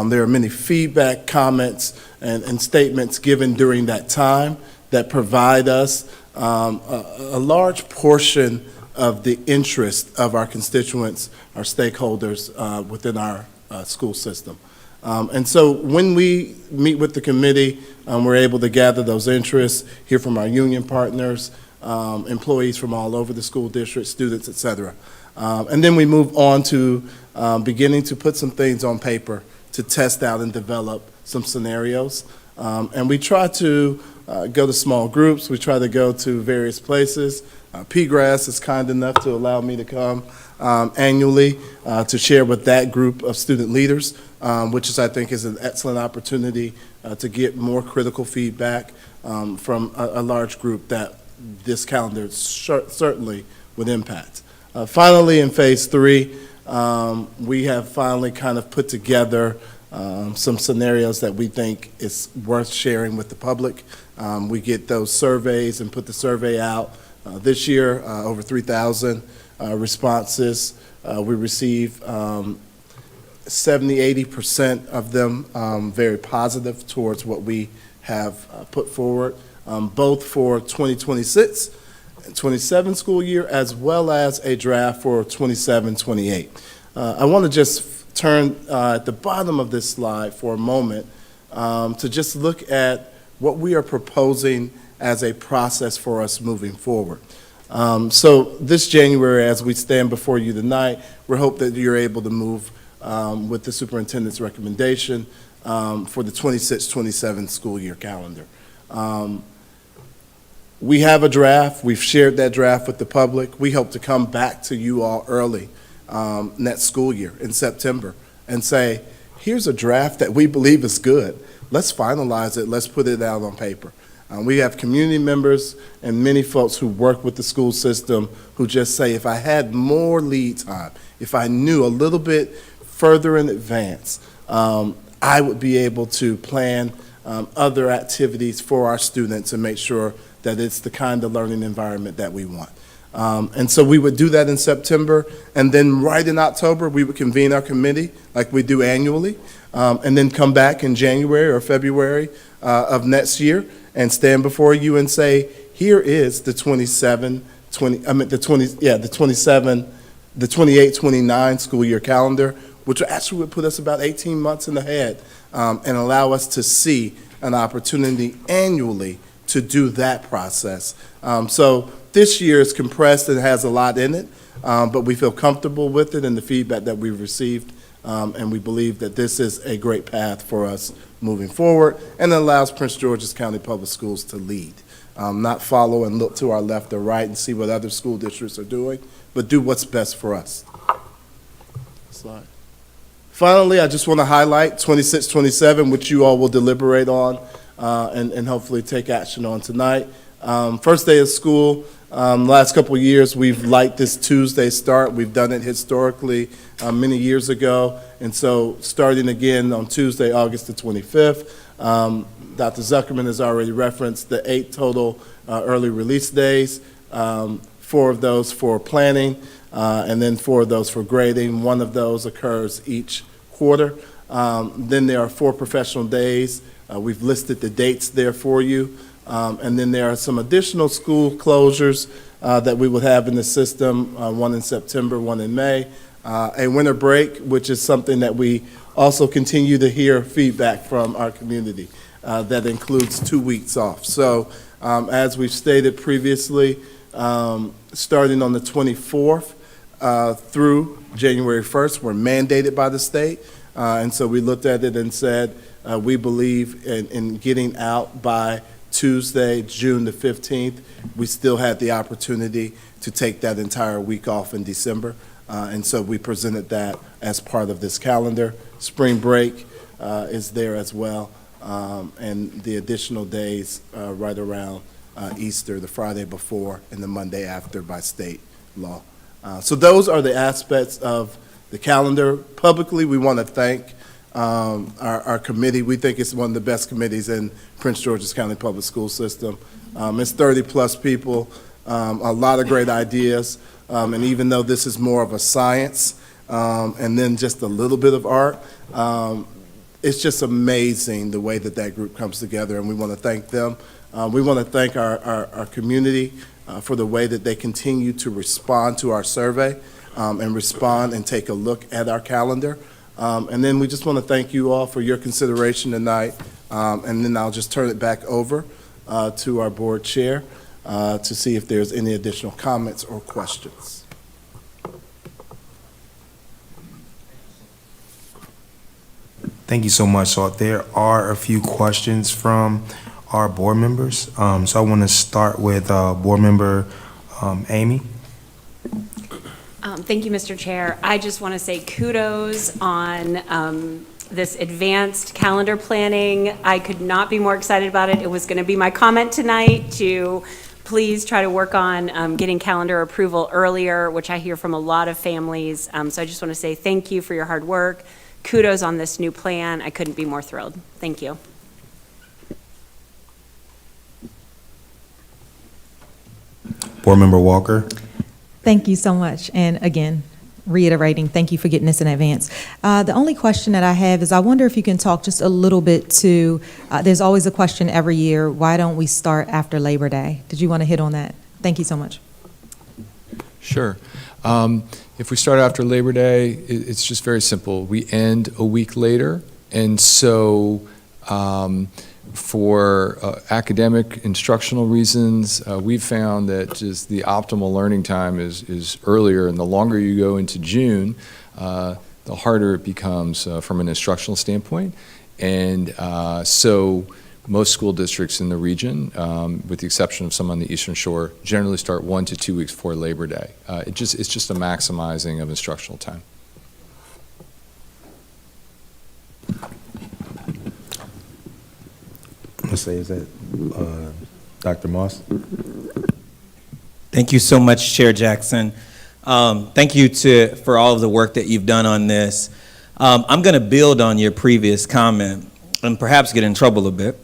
Speaker 22: There are many feedback, comments, and statements given during that time that provide us a large portion of the interest of our constituents, our stakeholders within our school system. And so when we meet with the committee, we're able to gather those interests, hear from our union partners, employees from all over the school district, students, et cetera. And then we move on to beginning to put some things on paper to test out and develop some scenarios. And we try to go to small groups. We try to go to various places. PGRAS is kind enough to allow me to come annually to share with that group of student leaders, which is, I think, is an excellent opportunity to get more critical feedback from a large group that this calendar certainly would impact. Finally, in phase 3, we have finally kind of put together some scenarios that we think is worth sharing with the public. We get those surveys and put the survey out. This year, over 3,000 responses. We receive 70–80% of them very positive towards what we have put forward, both for 2026 and 27 school year, as well as a draft for 27–28. I want to just turn at the bottom of this slide for a moment to just look at what we are proposing as a process for us moving forward. So this January, as we stand before you tonight, we hope that you're able to move with the superintendent's recommendation for the 26–27 school year calendar. We have a draft. We've shared that draft with the public. We hope to come back to you all early next school year in September and say, here's a draft that we believe is good. Let's finalize it. Let's put it out on paper. We have community members and many folks who work with the school system who just say, if I had more lead time, if I knew a little bit further in advance, I would be able to plan other activities for our students and make sure that it's the kind of learning environment that we want. And so we would do that in September, and then right in October, we would convene our committee like we do annually, and then come back in January or February of next year and stand before you and say, here is the 28–29 school year calendar, which actually would put us about 18 months in ahead and allow us to see an opportunity annually to do that process. So this year is compressed and has a lot in it, but we feel comfortable with it and the feedback that we've received, and we believe that this is a great path for us moving forward, and it allows Prince George's County Public Schools to lead, not follow and look to our left or right and see what other school districts are doing, but do what's best for us. Slide. Finally, I just want to highlight 26–27, which you all will deliberate on and hopefully take action on tonight. First day of school. Last couple of years, we've liked this Tuesday start. We've done it historically many years ago. And so starting again on Tuesday, August the 25th, Dr. Zuckerman has already referenced the 8 total early release days, 4 of those for planning, and then 4 of those for grading. 1 of those occurs each quarter. Then there are 4 professional days. We've listed the dates there for you. And then there are some additional school closures that we will have in the system, 1 in September, 1 in May. A winter break, which is something that we also continue to hear feedback from our community. That includes 2 weeks off. So as we've stated previously, starting on the 24th through January 1st, we're mandated by the state. And so we looked at it and said, we believe in getting out by Tuesday, June the 15th. We still had the opportunity to take that entire week off in December. And so we presented that as part of this calendar. Spring break is there as well. And the additional days right around Easter, the Friday before and the Monday after by state law. So those are the aspects of the calendar. Publicly, we want to thank our committee. We think it's one of the best committees in Prince George's County Public School System. It's 30-plus people, a lot of great ideas, and even though this is more of a science and then just a little bit of art, it's just amazing the way that group comes together, and we want to thank them. We want to thank our community for the way that they continue to respond to our survey and respond and take a look at our calendar. And then we just want to thank you all for your consideration tonight. And then I'll just turn it back over to our board chair to see if there's any additional comments or questions.
Speaker 2: Thank you so much. So there are a few questions from our board members. So I want to start with board member Amy.
Speaker 8: Thank you, Mr. Chair. I just want to say kudos on this advanced calendar planning. I could not be more excited about it. It was going to be my comment tonight to please try to work on getting calendar approval earlier, which I hear from a lot of families. So I just want to say thank you for your hard work. Kudos on this new plan. I couldn't be more thrilled. Thank you.
Speaker 2: Board member Walker.
Speaker 11: Thank you so much. And again, reiterating, thank you for getting this in advance. The only question that I have is I wonder if you can talk just a little bit to, there's always a question every year, why don't we start after Labor Day? Did you want to hit on that? Thank you so much.
Speaker 4: Sure. If we start after Labor Day, it's just very simple. We end a week later, and so for academic instructional reasons, we've found that just the optimal learning time is earlier, and the longer you go into June, the harder it becomes from an instructional standpoint. And so most school districts in the region, with the exception of some on the Eastern Shore, generally start 1 to 2 weeks before Labor Day. It's just a maximizing of instructional time.
Speaker 2: Let's say, is that Dr. Moss?
Speaker 15: Thank you so much, Chair Jackson. Thank you for all of the work that you've done on this. I'm going to build on your previous comment and perhaps get in trouble a bit.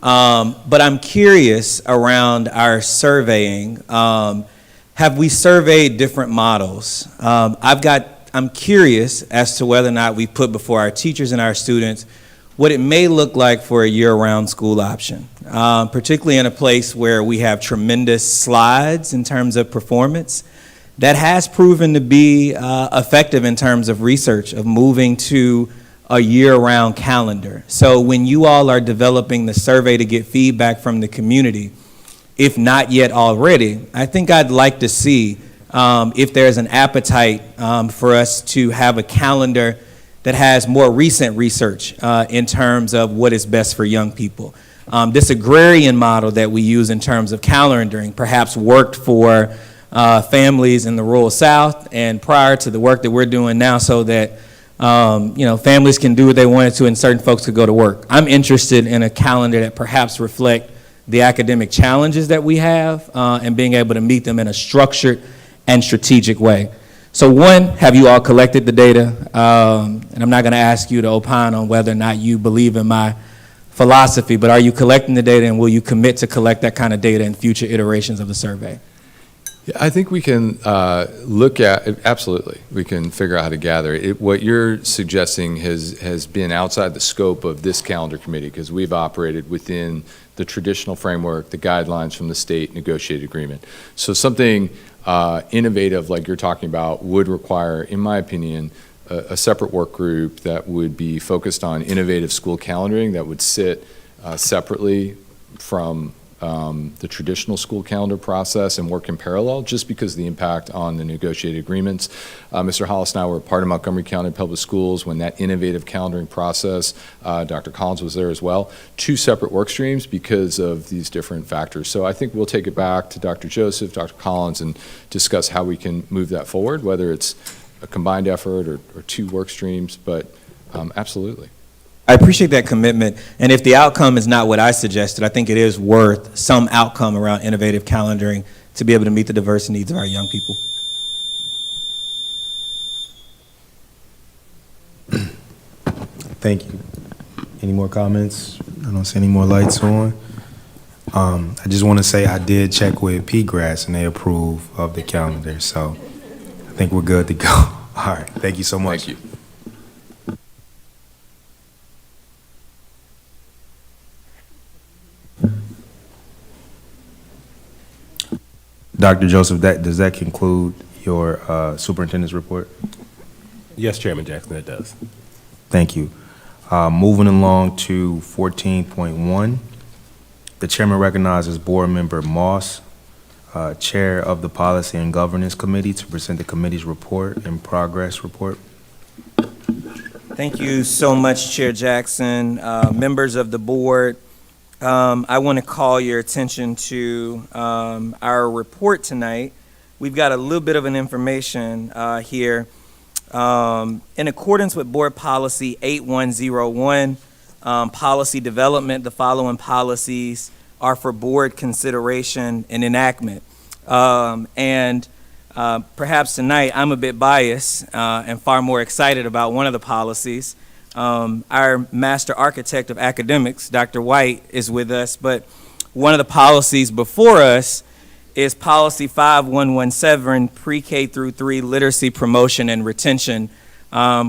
Speaker 15: But I'm curious around our surveying. Have we surveyed different models? I'm curious as to whether or not we put before our teachers and our students what it may look like for a year-round school option, particularly in a place where we have tremendous slides in terms of performance. That has proven to be effective in terms of research, of moving to a year-round calendar. So when you all are developing the survey to get feedback from the community, if not yet already, I think I'd like to see if there's an appetite for us to have a calendar that has more recent research in terms of what is best for young people. This agrarian model that we use in terms of calendaring perhaps worked for families in the rural South and prior to the work that we're doing now, so that families can do what they wanted to and certain folks could go to work. I'm interested in a calendar that perhaps reflect the academic challenges that we have and being able to meet them in a structured and strategic way. So one, have you all collected the data? And I'm not going to ask you to opine on whether or not you believe in my philosophy, but are you collecting the data, and will you commit to collect that kind of data in future iterations of the survey?
Speaker 4: Yeah, I think we can look at it, absolutely. We can figure out how to gather it. What you're suggesting has been outside the scope of this calendar committee, because we've operated within the traditional framework, the guidelines from the state negotiated agreement. So something innovative like you're talking about would require, in my opinion, a separate work group that would be focused on innovative school calendaring that would sit separately from the traditional school calendar process and work in parallel, just because of the impact on the negotiated agreements. Mr. Hollis and I were part of Montgomery County Public Schools when that innovative calendaring process, Dr. Collins was there as well. 2 separate work streams because of these different factors. So I think we'll take it back to Dr. Joseph, Dr. Collins, and discuss how we can move that forward, whether it's a combined effort or 2 work streams, but absolutely.
Speaker 15: I appreciate that commitment, and if the outcome is not what I suggested, I think it is worth some outcome around innovative calendaring to be able to meet the diverse needs of our young people.
Speaker 2: Thank you. Any more comments? I don't see any more lights on. I just want to say I did check with PGCPS and they approve of the calendar, so I think we're good to go. All right, thank you so much.
Speaker 4: Thank you.
Speaker 2: Dr. Joseph, does that conclude your superintendent's report?
Speaker 5: Yes, Chairman Jackson, it does.
Speaker 2: Thank you. Moving along to 14.1, the chairman recognizes board member Moss, chair of the Policy and Governance Committee, to present the committee's report and progress report.
Speaker 15: Thank you so much, Chair Jackson. Members of the board, I want to call your attention to our report tonight. We've got a little bit of an information here. In accordance with Board Policy 8101, policy development, the following policies are for board consideration and enactment. Perhaps tonight I'm a bit biased and far more excited about one of the policies. Our Master Architect of Academics, Dr. White, is with us, but one of the policies before us is Policy 5117, Pre-K through 3 Literacy Promotion and Retention,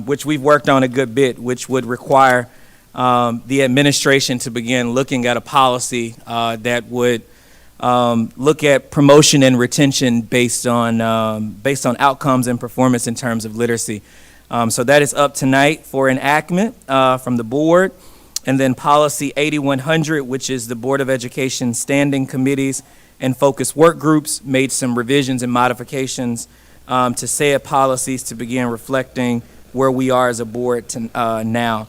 Speaker 15: which we've worked on a good bit, which would require the administration to begin looking at a policy that would look at promotion and retention based on outcomes and performance in terms of literacy. So that is up tonight for enactment from the board. And then Policy 8100, which is the Board of Education Standing Committees and Focus Work Groups, made some revisions and modifications to said policies to begin reflecting where we are as a board now.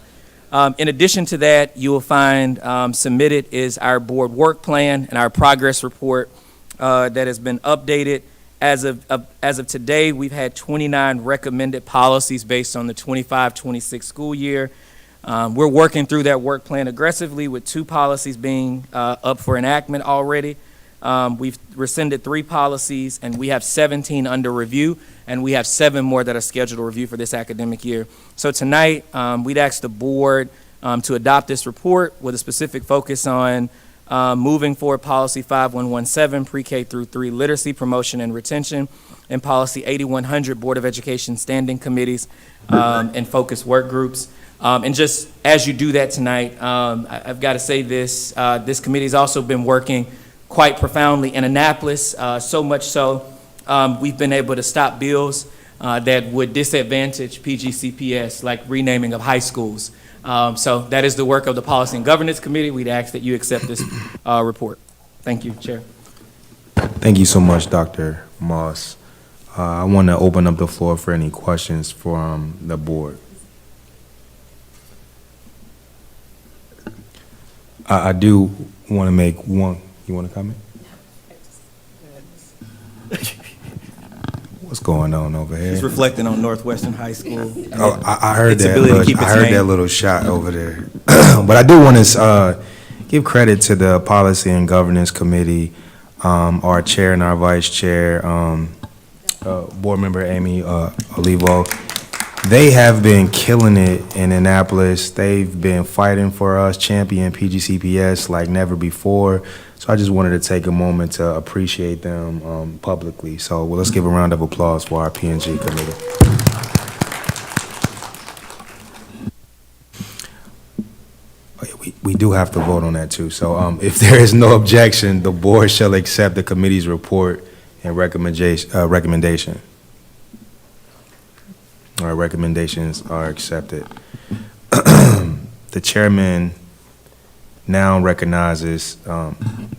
Speaker 15: In addition to that, you will find submitted is our board work plan and our progress report that has been updated. As of today, we've had 29 recommended policies based on the 25-26 school year. We're working through that work plan aggressively with 2 policies being up for enactment already. We've rescinded 3 policies, and we have 17 under review, and we have 7 more that are scheduled to review for this academic year. So tonight, we'd ask the board to adopt this report with a specific focus on moving forward Policy 5117, Pre-K through 3 Literacy Promotion and Retention, and Policy 8100, Board of Education Standing Committees and Focus Work Groups. And just as you do that tonight, I've got to say this, this committee has also been working quite profoundly in Annapolis, so much so we've been able to stop bills that would disadvantage PGCPS, like renaming of high schools. So that is the work of the Policy and Governance Committee. We'd ask that you accept this report. Thank you, Chair.
Speaker 2: Thank you so much, Dr. Moss. I want to open up the floor for any questions from the board. I do want to make one. You want to comment? What's going on over here?
Speaker 15: He's reflecting on Northwestern High School.
Speaker 2: Oh, I heard
Speaker 15: its
Speaker 2: that.
Speaker 15: ability to keep its
Speaker 2: I heard
Speaker 15: name.
Speaker 2: that little shot over there. But I do want to give credit to the Policy and Governance Committee, our chair and our vice chair, board member Amy Olivo. They have been killing it in Annapolis. They've been fighting for us, champion PGCPS like never before. So I just wanted to take a moment to appreciate them publicly. So let's give a round of applause for our P&G committee. We do have to vote on that too. So if there is no objection, the board shall accept the committee's report and recommendation. Our recommendations are accepted. The chairman now recognizes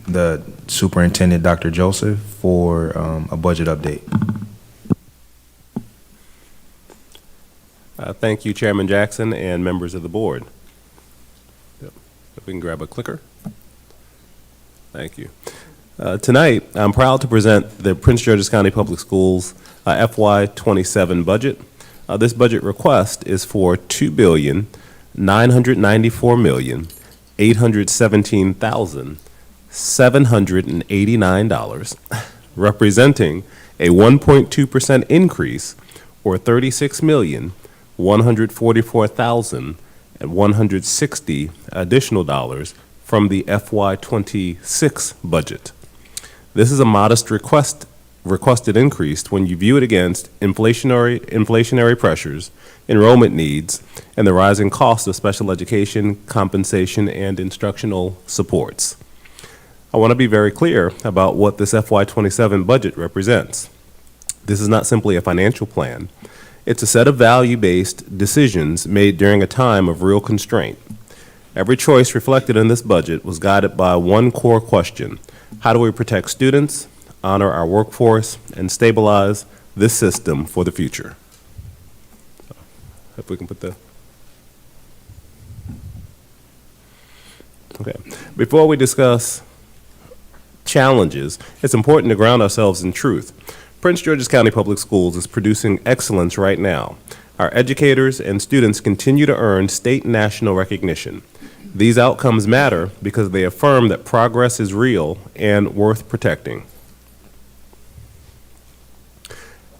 Speaker 2: the superintendent, Dr. Joseph, for a budget update.
Speaker 5: Thank you, Chairman Jackson and members of the board. Yep. If we can grab a clicker. Thank you. Tonight, I'm proud to present the Prince George's County Public Schools FY27 budget. This budget request is for $2,994,817,789, representing a 1.2% increase, or $36,144,160 additional dollars from the FY26 budget. This is a modest requested increase when you view it against inflationary pressures, enrollment needs, and the rising cost of special education, compensation, and instructional supports. I want to be very clear about what this FY27 budget represents. This is not simply a financial plan. It's a set of value-based decisions made during a time of real constraint. Every choice reflected in this budget was guided by one core question: how do we protect students, honor our workforce, and stabilize this system for the future? If we can put the Okay. Before we discuss challenges, it's important to ground ourselves in truth. Prince George's County Public Schools is producing excellence right now. Our educators and students continue to earn state and national recognition. These outcomes matter because they affirm that progress is real and worth protecting.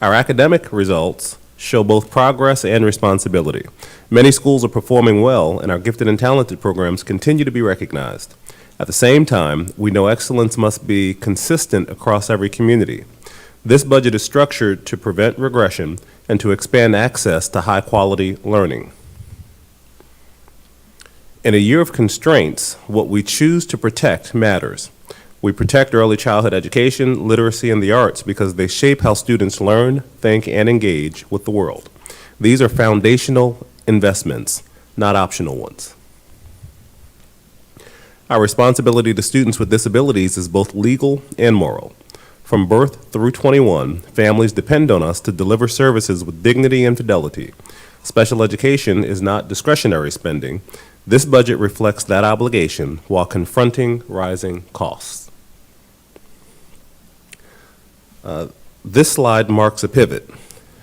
Speaker 5: Our academic results show both progress and responsibility. Many schools are performing well, and our gifted and talented programs continue to be recognized. At the same time, we know excellence must be consistent across every community. This budget is structured to prevent regression and to expand access to high-quality learning. In a year of constraints, what we choose to protect matters. We protect early childhood education, literacy, and the arts because they shape how students learn, think, and engage with the world. These are foundational investments, not optional ones. Our responsibility to students with disabilities is both legal and moral. From birth through 21, families depend on us to deliver services with dignity and fidelity. Special education is not discretionary spending. This budget reflects that obligation while confronting rising costs. This slide marks a pivot.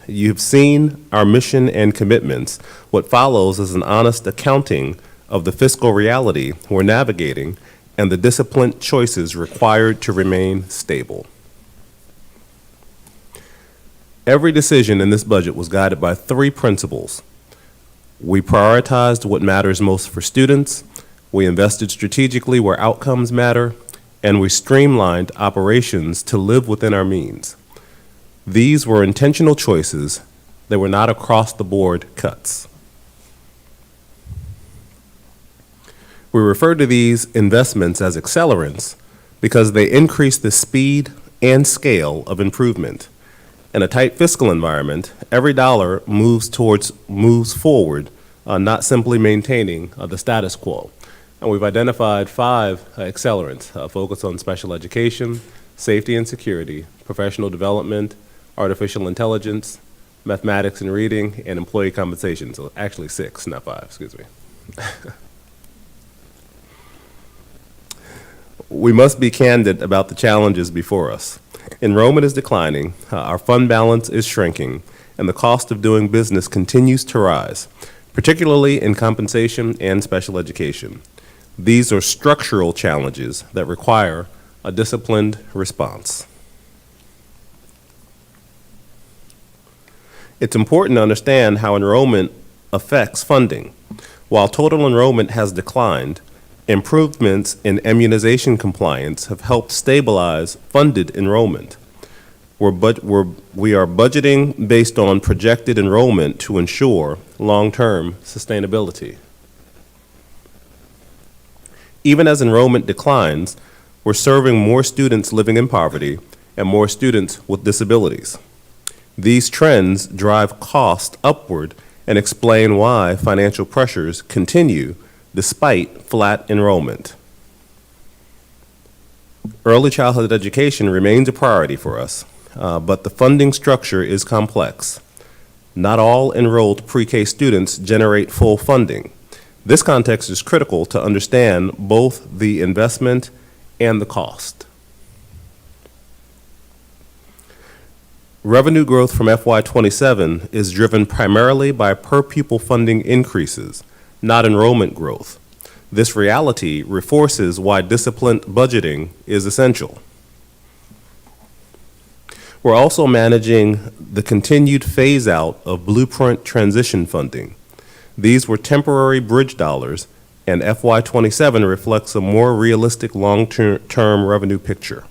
Speaker 5: You've seen our mission and commitments. What follows is an honest accounting of the fiscal reality we're navigating and the disciplined choices required to remain stable. Every decision in this budget was guided by three principles. We prioritized what matters most for students, we invested strategically where outcomes matter, and we streamlined operations to live within our means. These were intentional choices that were not across-the-board cuts. We refer to these investments as accelerants because they increase the speed and scale of improvement. In a tight fiscal environment, every dollar moves forward, not simply maintaining the status quo. And we've identified 5 accelerants focused on special education, safety and security, professional development, artificial intelligence, mathematics and reading, and employee compensation. So actually 6, not 5, excuse me. We must be candid about the challenges before us. Enrollment is declining, our fund balance is shrinking, and the cost of doing business continues to rise, particularly in compensation and special education. These are structural challenges that require a disciplined response. It's important to understand how enrollment affects funding. While total enrollment has declined, improvements in immunization compliance have helped stabilize funded enrollment. We are budgeting based on projected enrollment to ensure long-term sustainability. Even as enrollment declines, we're serving more students living in poverty and more students with disabilities. These trends drive cost upward and explain why financial pressures continue despite flat enrollment. Early childhood education remains a priority for us, but the funding structure is complex. Not all enrolled pre-K students generate full funding. This context is critical to understand both the investment and the cost. Revenue growth from FY27 is driven primarily by per-pupil funding increases, not enrollment growth. This reality reinforces why disciplined budgeting is essential. We're also managing the continued phase-out of Blueprint transition funding. These were temporary bridge dollars, and FY27 reflects a more realistic long-term revenue picture.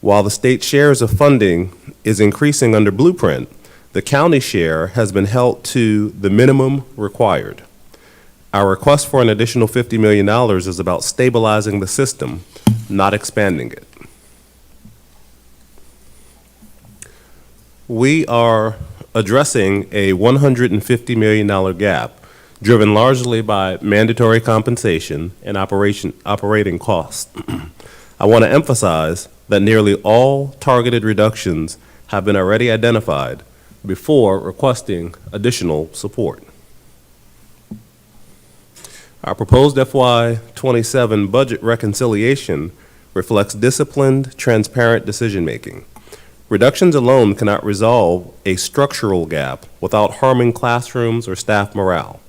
Speaker 5: While the state shares of funding is increasing under Blueprint, the county share has been held to the minimum required. Our request for an additional $50 million is about stabilizing the system, not expanding it. We are addressing a $150 million gap driven largely by mandatory compensation and operating costs. I want to emphasize that nearly all targeted reductions have been already identified before requesting additional support. Our proposed FY27 budget reconciliation reflects disciplined, transparent decision-making. Reductions alone cannot resolve a structural gap without harming classrooms or staff morale.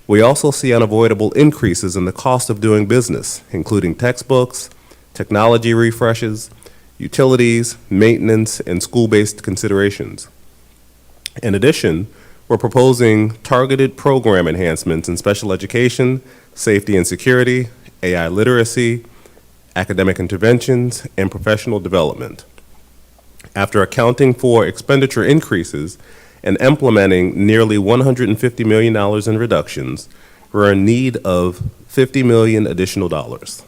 Speaker 5: We also see unavoidable increases in the cost of doing business, including textbooks, technology refreshes, utilities, maintenance, and school-based considerations. In addition, we're proposing targeted program enhancements in special education, safety and security, AI literacy, academic interventions, and professional development. After accounting for expenditure increases and implementing nearly $150 million in reductions, we're in need of $50 million additional dollars.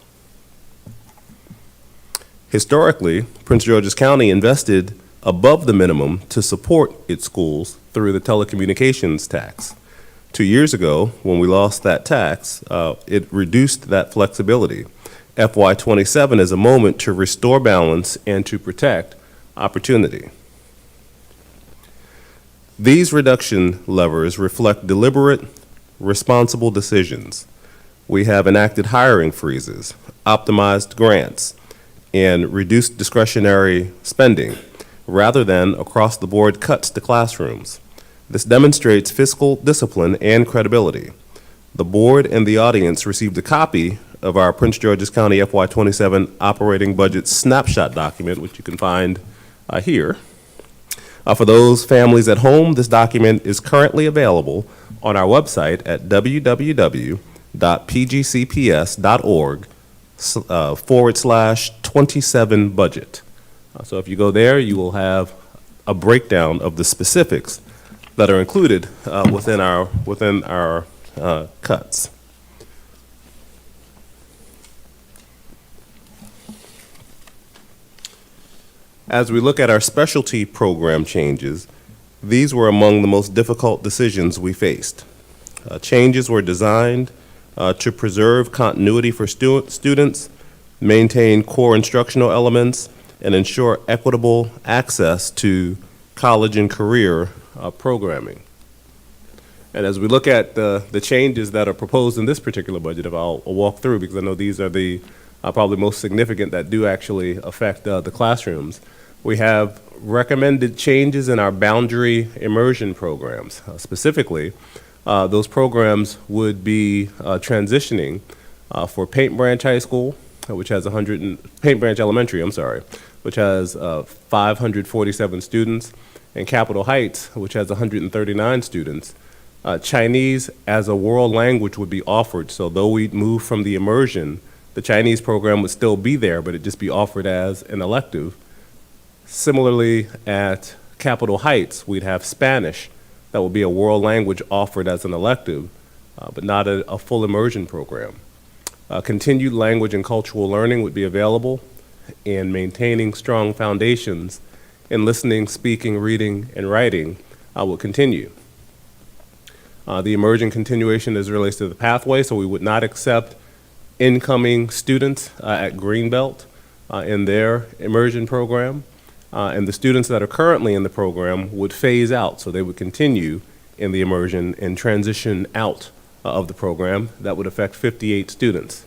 Speaker 5: Historically, Prince George's County invested above the minimum to support its schools through the telecommunications tax. 2 years ago, when we lost that tax, it reduced that flexibility. FY27 is a moment to restore balance and to protect opportunity. These reduction levers reflect deliberate, responsible decisions. We have enacted hiring freezes, optimized grants, and reduced discretionary spending, rather than across-the-board cuts to classrooms. This demonstrates fiscal discipline and credibility. The board and the audience received a copy of our Prince George's County FY27 operating budget snapshot document, which you can find here. For those families at home, this document is currently available on our website at www.pgcps.org/27budget. So if you go there, you will have a breakdown of the specifics that are included within our cuts. As we look at our specialty program changes, these were among the most difficult decisions we faced. Changes were designed to preserve continuity for students, maintain core instructional elements, and ensure equitable access to college and career programming. And as we look at the changes that are proposed in this particular budget, if I'll walk through, because I know these are the probably most significant that do actually affect the classrooms. We have recommended changes in our boundary immersion programs. Specifically, those programs would be transitioning for Paint Branch High School, which has Paint Branch Elementary, I'm sorry, which has 547 students, and Capitol Heights, which has 139 students. Chinese as a world language would be offered, so though we move from the immersion, the Chinese program would still be there, but it'd just be offered as an elective. Similarly, at Capitol Heights, we'd have Spanish that would be a world language offered as an elective, but not a full immersion program. Continued language and cultural learning would be available, and maintaining strong foundations in listening, speaking, reading, and writing will continue. The emerging continuation as it relates to the pathway, so we would not accept incoming students at Greenbelt in their immersion program. And the students that are currently in the program would phase out, so they would continue in the immersion and transition out of the program. That would affect 58 students.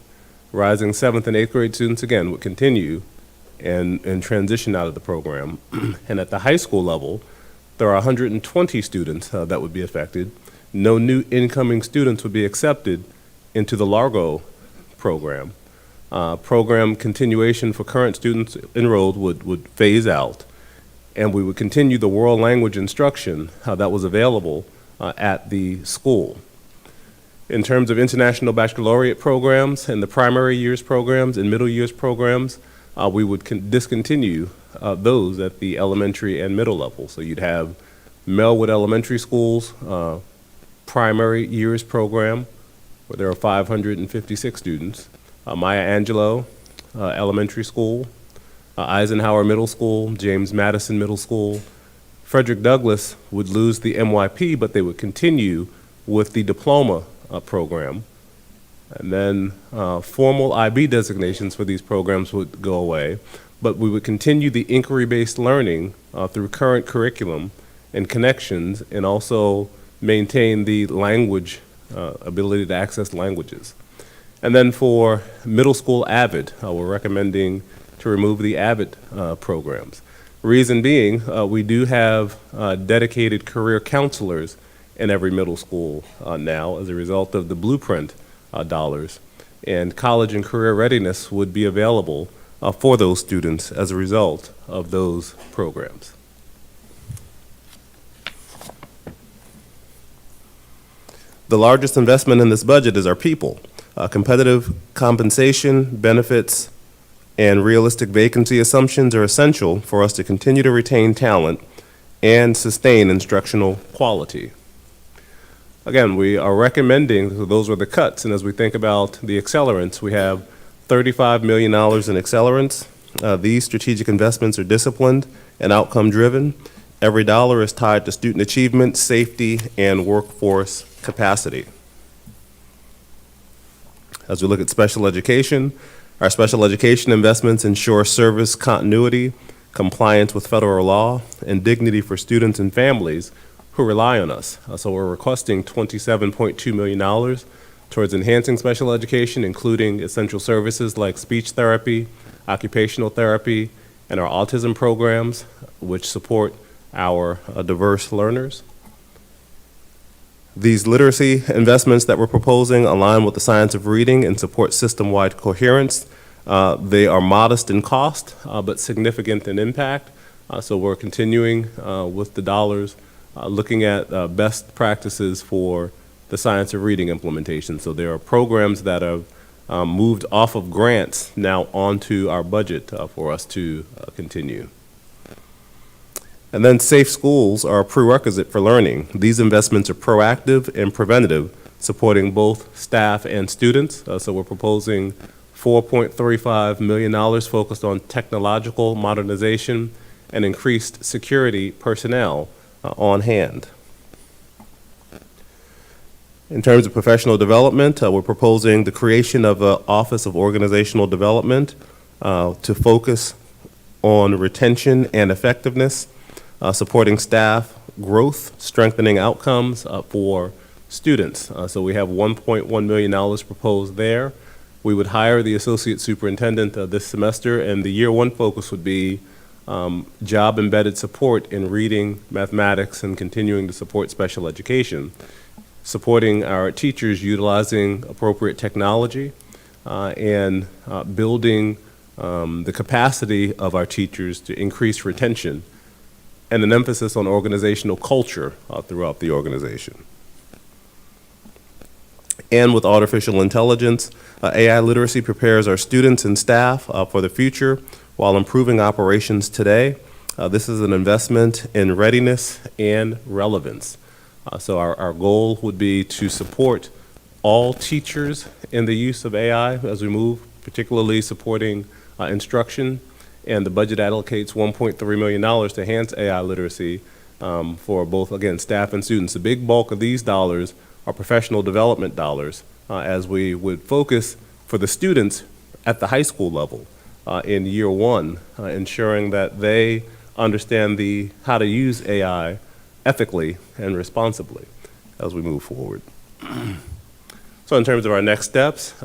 Speaker 5: Rising 7th and 8th grade students, again, would continue and transition out of the program. And at the high school level, there are 120 students that would be affected. No new incoming students would be accepted into the Largo program. Program continuation for current students enrolled would phase out, and we would continue the world language instruction that was available at the school. In terms of international baccalaureate programs and the primary years programs and middle years programs, we would discontinue those at the elementary and middle level. So you'd have Melwood Elementary School's primary years program, where there are 556 students. Maya Angelou Elementary School, Eisenhower Middle School, James Madison Middle School. Frederick Douglass would lose the MYP, but they would continue with the diploma program. And then formal IB designations for these programs would go away, but we would continue the inquiry-based learning through current curriculum and connections, and also maintain the language ability to access languages. And then for middle school AVID, we're recommending to remove the AVID programs. Reason being, we do have dedicated career counselors in every middle school now as a result of the Blueprint dollars. And college and career readiness would be available for those students as a result of those programs. The largest investment in this budget is our people. Competitive compensation, benefits, and realistic vacancy assumptions are essential for us to continue to retain talent and sustain instructional quality. Again, we are recommending, so those are the cuts, and as we think about the accelerants, we have $35 million in accelerants. These strategic investments are disciplined and outcome-driven. Every dollar is tied to student achievement, safety, and workforce capacity. As we look at special education, our special education investments ensure service continuity, compliance with federal law, and dignity for students and families who rely on us. So we're requesting $27.2 million towards enhancing special education, including essential services like speech therapy, occupational therapy, and our autism programs, which support our diverse learners. These literacy investments that we're proposing align with the science of reading and support system-wide coherence. They are modest in cost, but significant in impact. So we're continuing with the dollars, looking at best practices for the science of reading implementation. So there are programs that have moved off of grants now onto our budget for us to continue. And then safe schools are a prerequisite for learning. These investments are proactive and preventative, supporting both staff and students. So we're proposing $4.35 million focused on technological modernization and increased security personnel on hand. In terms of professional development, we're proposing the creation of an Office of Organizational Development to focus on retention and effectiveness, supporting staff growth, strengthening outcomes for students. So we have $1.1 million proposed there. We would hire the associate superintendent this semester, and the year one focus would be job-embedded support in reading, mathematics, and continuing to support special education, supporting our teachers utilizing appropriate technology, and building the capacity of our teachers to increase retention, and an emphasis on organizational culture throughout the organization. And with artificial intelligence, AI literacy prepares our students and staff for the future while improving operations today. This is an investment in readiness and relevance. So our goal would be to support all teachers in the use of AI as we move, particularly supporting instruction. And the budget allocates $1.3 million to enhance AI literacy for both, again, staff and students. The big bulk of these dollars are professional development dollars as we would focus for the students at the high school level in year one, ensuring that they understand how to use AI ethically and responsibly as we move forward. So in terms of our next steps,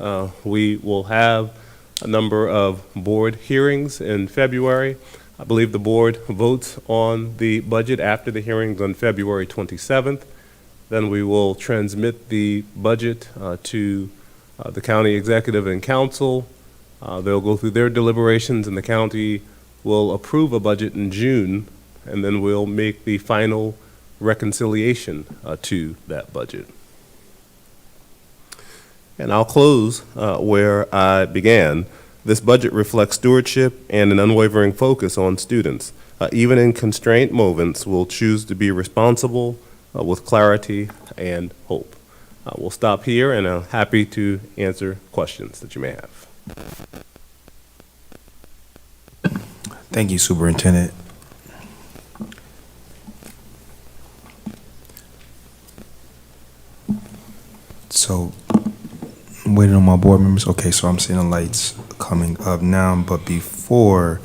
Speaker 5: we will have a number of board hearings in February. I believe the board votes on the budget after the hearings on February 27th. Then we will transmit the budget to the county executive and council. They'll go through their deliberations, and the county will approve a budget in June, and then we'll make the final reconciliation to that budget. And I'll close where I began. This budget reflects stewardship and an unwavering focus on students. Even in constraint moments, we'll choose to be responsible with clarity and hope. We'll stop here, and I'm happy to answer questions that you may have.
Speaker 2: Thank you, Superintendent. So, I'm waiting on my board members. Okay, so I'm seeing the lights coming up now, but before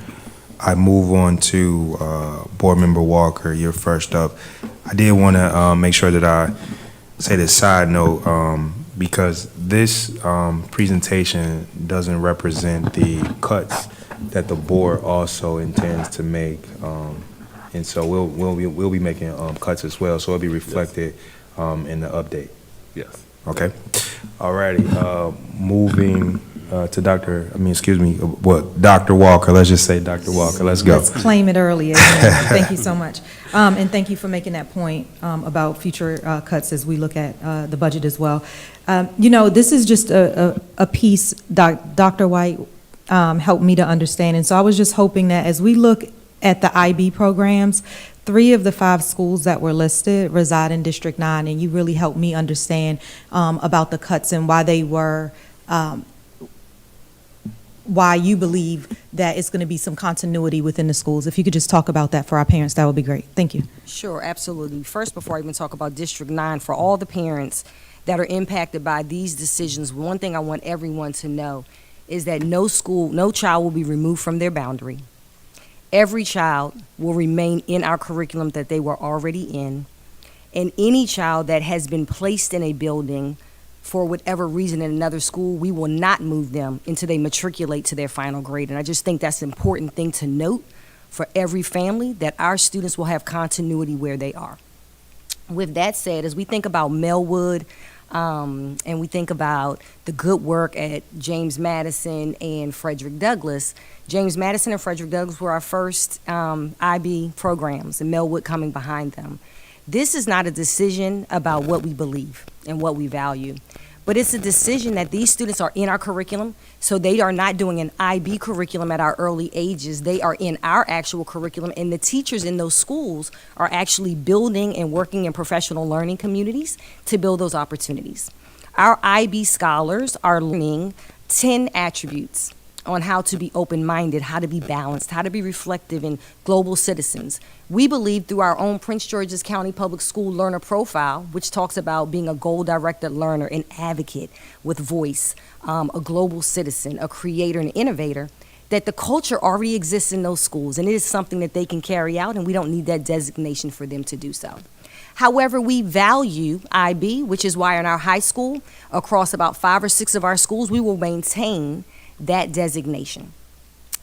Speaker 2: I move on to Board Member Walker, you're first up. I did want to make sure that I say this side note, because this presentation doesn't represent the cuts that the board also intends to make, and so we'll be making cuts as well. So it'll be reflected in the update.
Speaker 5: Yes.
Speaker 2: Okay. Alrighty. Moving to Dr. Walker. Let's just say Dr. Walker. Let's go.
Speaker 11: Let's claim it early. Amen. Thank you so much. And thank you for making that point about future cuts as we look at the budget as well. This is just a piece Dr. White helped me to understand. And so I was just hoping that as we look at the IB programs, 3 of the 5 schools that were listed reside in District 9, and you really helped me understand about the cuts and why they were, why you believe that it's going to be some continuity within the schools. If you could just talk about that for our parents, that would be great. Thank you.
Speaker 6: Sure, absolutely. First, before I even talk about District 9, for all the parents that are impacted by these decisions, one thing I want everyone to know is that no child will be removed from their boundary. Every child will remain in our curriculum that they were already in, and any child that has been placed in a building for whatever reason in another school, we will not move them until they matriculate to their final grade. And I just think that's an important thing to note for every family, that our students will have continuity where they are. With that said, as we think about Melwood, and we think about the good work at James Madison and Frederick Douglass. James Madison and Frederick Douglass were our first IB programs, and Melwood coming behind them. This is not a decision about what we believe and what we value, but it's a decision that these students are in our curriculum, so they are not doing an IB curriculum at our early ages. They are in our actual curriculum, and the teachers in those schools are actually building and working in professional learning communities to build those opportunities. Our IB scholars are learning 10 attributes on how to be open-minded, how to be balanced, how to be reflective and global citizens. We believe through our own Prince George's County Public School learner profile, which talks about being a goal-directed learner, an advocate with voice, a global citizen, a creator and innovator, that the culture already exists in those schools, and it is something that they can carry out, and we don't need that designation for them to do so. However, we value IB, which is why in our high school, across about 5 or 6 of our schools, we will maintain that designation.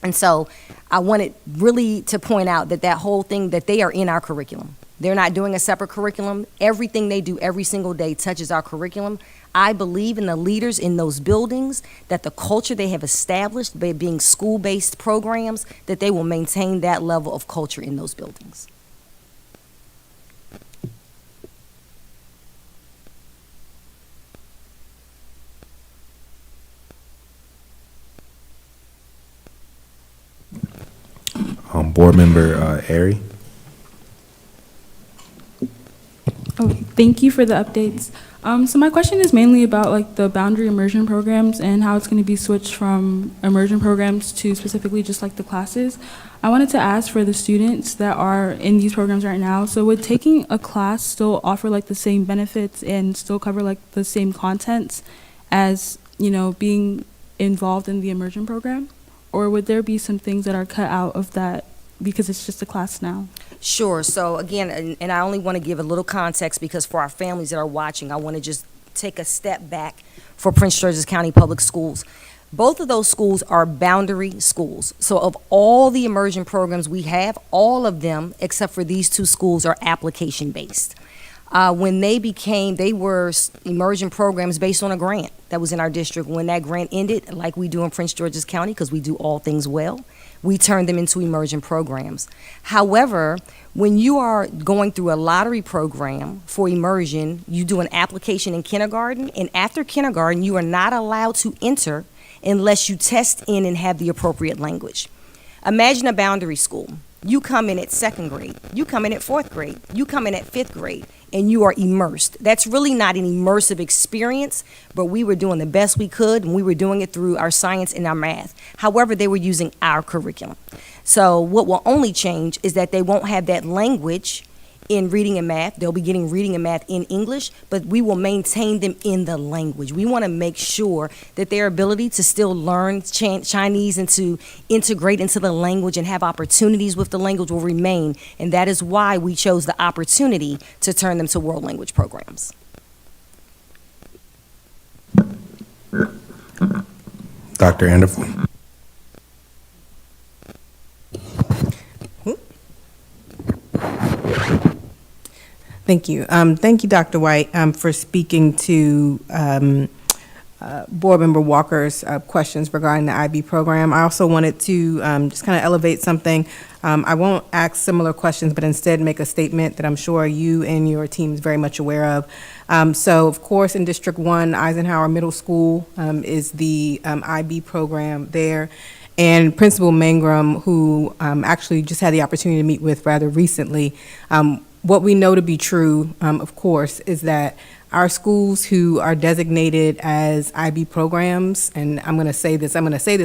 Speaker 6: And so I wanted really to point out that whole thing, that they are in our curriculum. They're not doing a separate curriculum. Everything they do every single day touches our curriculum. I believe in the leaders in those buildings, that the culture they have established by being school-based programs, that they will maintain that level of culture in those buildings.
Speaker 2: Board Member Airy.
Speaker 18: Oh, thank you for the updates. So my question is mainly about like the boundary immersion programs and how it's going to be switched from immersion programs to specifically just like the classes. I wanted to ask for the students that are in these programs right now, so would taking a class still offer like the same benefits and still cover like the same contents as, being involved in the immersion program? Or would there be some things that are cut out of that because it's just a class now? Sure. So again, and I only want to give a little context because for our families that are watching, I want to just take a step back for Prince George's County Public Schools. Both of those schools are boundary schools. So of all the immersion programs we have, all of them, except for these 2 schools, are application-based. When they were immersion programs based on a grant that was in our district. When that grant ended, like we do in Prince George's County, because we do all things well, we turned them into immersion programs. However, when you are going through a lottery program for immersion, you do an application in kindergarten, and after kindergarten, you are not allowed to enter unless you test in and have the appropriate language. Imagine a boundary school. You come in at 2nd grade, you come in at 4th grade, you come in at 5th grade, and you are immersed. That's really not an immersive experience, but we were doing the best we could, and we were doing it through our science and our math. However, they were using our curriculum. So what will only change is that they won't have that language in reading and math. They'll be getting reading and math in English, but we will maintain them in the language. We want to make sure that their ability to still learn Chinese and to integrate into the language and have opportunities with the language will remain, and that is why we chose the opportunity to turn them to world language programs.
Speaker 2: Dr. Anderson.
Speaker 9: Thank you. Thank you, Dr. White, for speaking to Board Member Walker's questions regarding the IB program. I also wanted to just kind of elevate something. I won't ask similar questions, but instead make a statement that I'm sure you and your team is very much aware of. So, of course, in District 1, Eisenhower Middle School is the IB program there. And Principal Mangrum, who actually just had the opportunity to meet with rather recently, what we know to be true, of course, is that our schools who are designated as IB programs, and I'm going to say this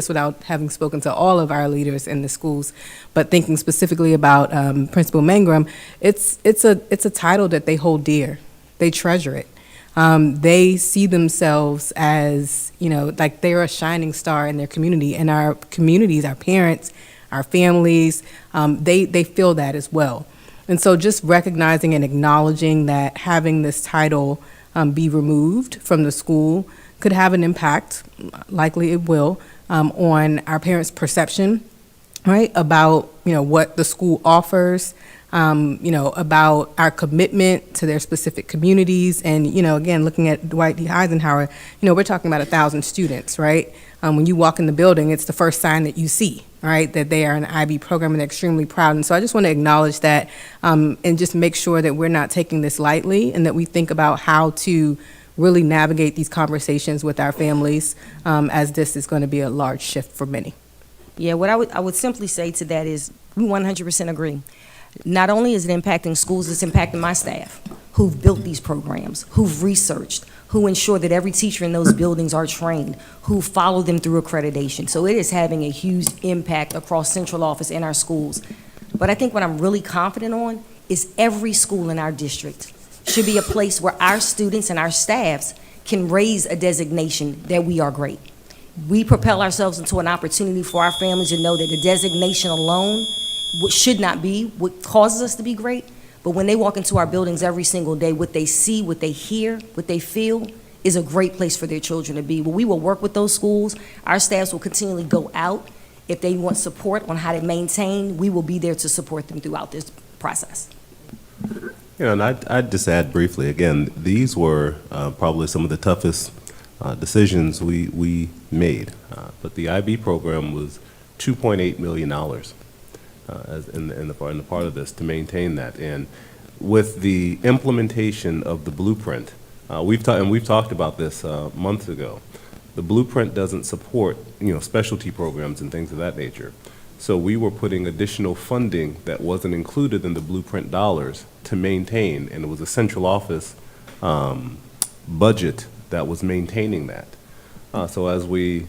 Speaker 9: without having spoken to all of our leaders in the schools, but thinking specifically about Principal Mangrum, it's a title that they hold dear. They treasure it. They see themselves as, like they're a shining star in their community, and our communities, our parents, our families, they feel that as well. And so just recognizing and acknowledging that having this title be removed from the school could have an impact, likely it will, on our parents' perception, right, about, what the school offers, about our commitment to their specific communities. And, again, looking at Dwight D. Eisenhower, we're talking about 1,000 students, right? When you walk in the building, it's the first sign that you see, right, that they are an IB program, and they're extremely proud. And so I just want to acknowledge that and just make sure that we're not taking this lightly, and that we think about how to really navigate these conversations with our families, as this is going to be a large shift for many.
Speaker 6: Yeah, what I would simply say to that is we 100% agree. Not only is it impacting schools, it's impacting my staff who've built these programs, who've researched, who ensure that every teacher in those buildings are trained, who follow them through accreditation. So it is having a huge impact across central office in our schools. But I think what I'm really confident on is every school in our district should be a place where our students and our staffs can raise a designation that we are great. We propel ourselves into an opportunity for our families to know that the designation alone should not be what causes us to be great, but when they walk into our buildings every single day, what they see, what they hear, what they feel is a great place for their children to be. Well, we will work with those schools. Our staffs will continually go out. If they want support on how to maintain, we will be there to support them throughout this process.
Speaker 5: And I'd just add briefly, again, these were probably some of the toughest decisions we made. But the IB program was $2.8 million. In the part of this to maintain that, and with the implementation of the blueprint, we've talked about this months ago. The blueprint doesn't support specialty programs and things of that nature, so we were putting additional funding that wasn't included in the blueprint dollars to maintain, and it was a central office budget that was maintaining that. So as we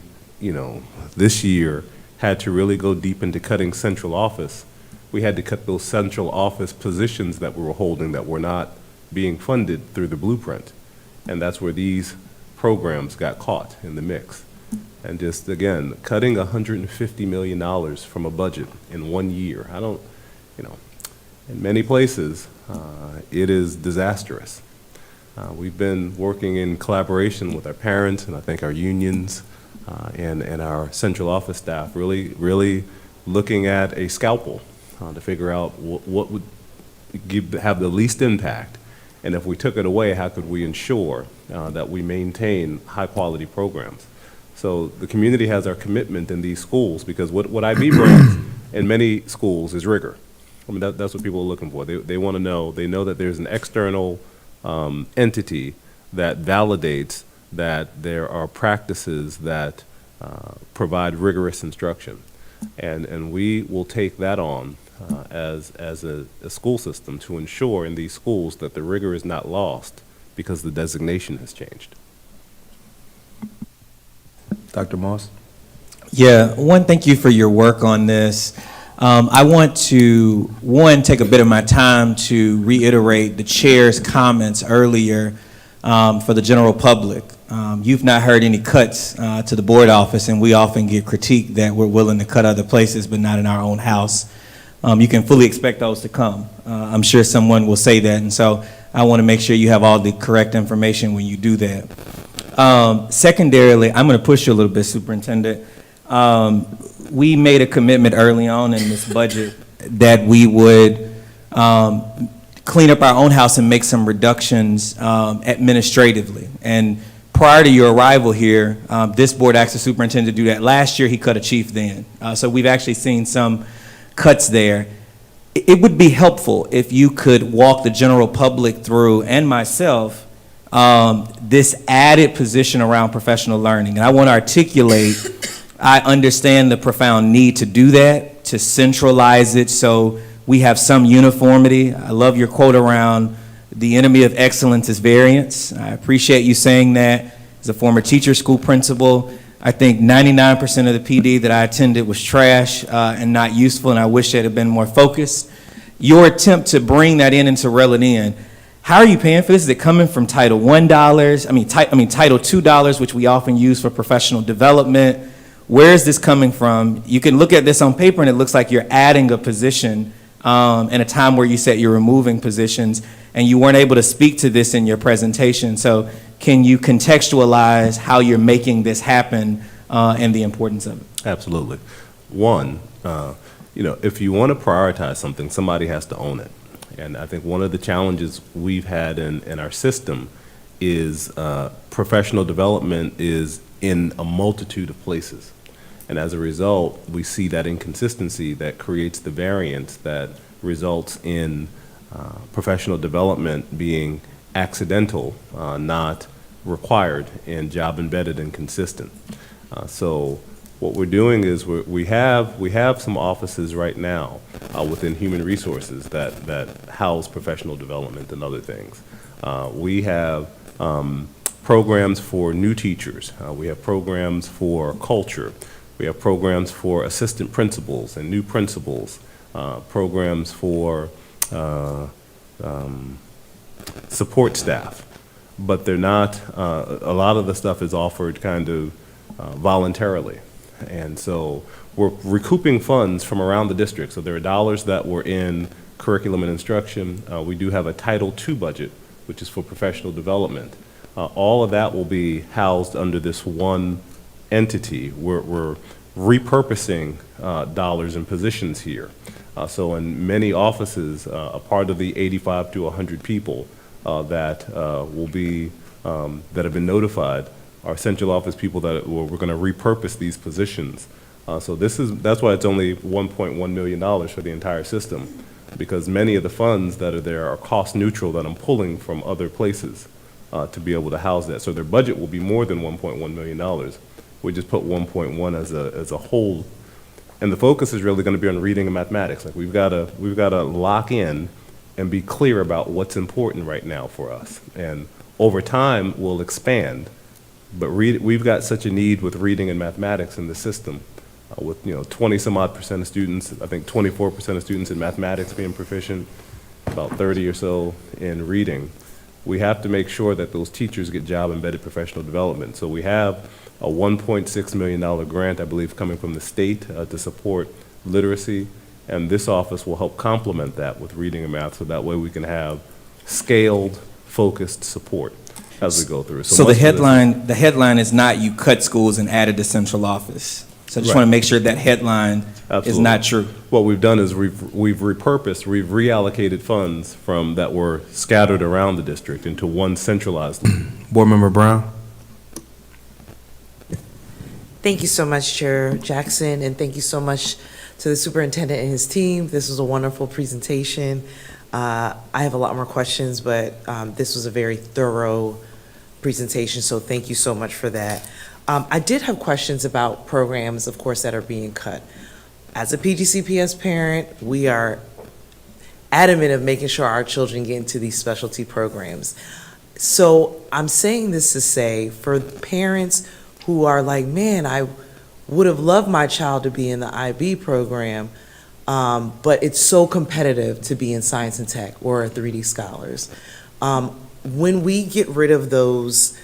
Speaker 5: this year had to really go deep into cutting central office, we had to cut those central office positions that we were holding that were not being funded through the blueprint. And that's where these programs got caught in the mix. And just, again, cutting $150 million from a budget in 1 year, in many places, it is disastrous. We've been working in collaboration with our parents and I think our unions, and our central office staff, really looking at a scalpel to figure out what would have the least impact, and if we took it away, how could we ensure that we maintain high-quality programs. So the community has our commitment in these schools, because what IB brings in many schools is rigor. I mean, that's what people are looking for. They want to know, they know that there's an external entity that validates that there are practices that provide rigorous instruction. And we will take that on as a school system to ensure in these schools that the rigor is not lost because the designation has changed.
Speaker 2: Dr. Moss?
Speaker 15: Yeah, thank you for your work on this. I want to, take a bit of my time to reiterate the chair's comments earlier for the general public. You've not heard any cuts to the board office, and we often get critique that we're willing to cut other places, but not in our own house. You can fully expect those to come. I'm sure someone will say that, and so I want to make sure you have all the correct information when you do that. Secondarily, I'm going to push you a little bit, Superintendent. We made a commitment early on in this budget that we would clean up our own house and make some reductions administratively. And prior to your arrival here, this board asked the superintendent to do that. Last year, he cut a chief then. So we've actually seen some cuts there. It would be helpful if you could walk the general public through, and myself, this added position around professional learning. And I want to articulate, I understand the profound need to do that, to centralize it so we have some uniformity. I love your quote around the enemy of excellence is variance. I appreciate you saying that. As a former teacher, school principal, I think 99% of the PD that I attended was trash and not useful, and I wish it had been more focused. Your attempt to bring that in and to reel it in, how are you paying for this? Is it coming from Title I dollars? Title II dollars, which we often use for professional development. Where is this coming from? You can look at this on paper and it looks like you're adding a position in a time where you said you're removing positions, and you weren't able to speak to this in your presentation. So can you contextualize how you're making this happen and the importance of it?
Speaker 5: Absolutely. One, if you want to prioritize something, somebody has to own it. And I think one of the challenges we've had in our system is professional development is in a multitude of places. And as a result, we see that inconsistency that creates the variance that results in professional development being accidental, not required, and job embedded and consistent. So what we're doing is we have some offices right now within human resources that house professional development and other things. We have programs for new teachers. We have programs for culture. We have programs for assistant principals and new principals, programs for support staff. But they're not, a lot of the stuff is offered kind of voluntarily. And so we're recouping funds from around the district. So there are dollars that were in curriculum and instruction. We do have a Title II budget, which is for professional development. All of that will be housed under this one entity. We're repurposing dollars and positions here. So in many offices, a part of the 85 to 100 people that will be, that have been notified are central office people that we're going to repurpose these positions. So that's why it's only $1.1 million for the entire system, because many of the funds that are there are cost neutral that I'm pulling from other places to be able to house that. So their budget will be more than $1.1 million. We just put 1.1 as a whole, and the focus is really going to be on reading and mathematics. Like we've got to lock in and be clear about what's important right now for us, and over time we'll expand. But we've got such a need with reading and mathematics in the system, with 20-some-odd% of students. I think 24% of students in mathematics being proficient, about 30 or so in reading. We have to make sure that those teachers get job-embedded professional development. So we have a $1.6 million grant, I believe, coming from the state to support literacy, and this office will help complement that with reading and math, so that way we can have scaled, focused support as we go through.
Speaker 15: So the headline is not you cut schools and added a central office. So I just want to make sure that headline is not true.
Speaker 5: What we've done is we've reallocated funds from that were scattered around the district into one centralized.
Speaker 2: Board Member Brown.
Speaker 1: Thank you so much, Chair Jackson, and thank you so much to the superintendent and his team. This was a wonderful presentation. I have a lot more questions, but this was a very thorough presentation, so thank you so much for that. I did have questions about programs, of course, that are being cut. As a PGCPS parent, we are adamant of making sure our children get into these specialty programs. So I'm saying this to say, for parents who are like, man, I would have loved my child to be in the IB program, but it's so competitive to be in science and tech or 3D scholars. When we get rid of those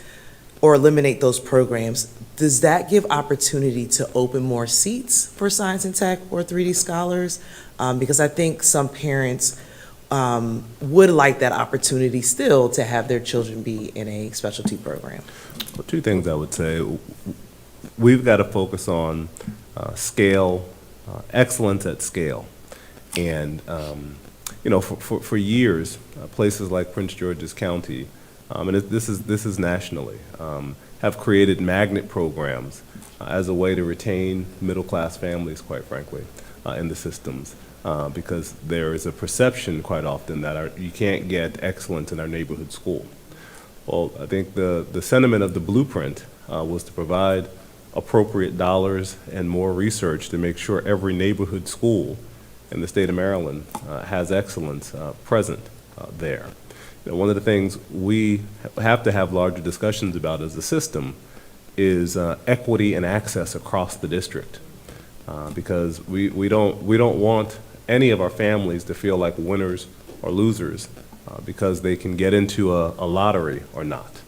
Speaker 1: or eliminate those programs, does that give opportunity to open more seats for science and tech or 3D scholars? Because I think some parents would like that opportunity still to have their children be in a specialty program?
Speaker 5: Well, two things I would say. We've got to focus on scale, excellence at scale. And, for years, places like Prince George's County, and this is nationally, have created magnet programs as a way to retain middle-class families, quite frankly, in the systems. Because there is a perception quite often that you can't get excellence in our neighborhood school. Well, I think the sentiment of the blueprint was to provide appropriate dollars and more research to make sure every neighborhood school in the state of Maryland has excellence present there. One of the things we have to have larger discussions about as a system is equity and access across the district. Because we don't want any of our families to feel like winners or losers because they can get into a lottery or not.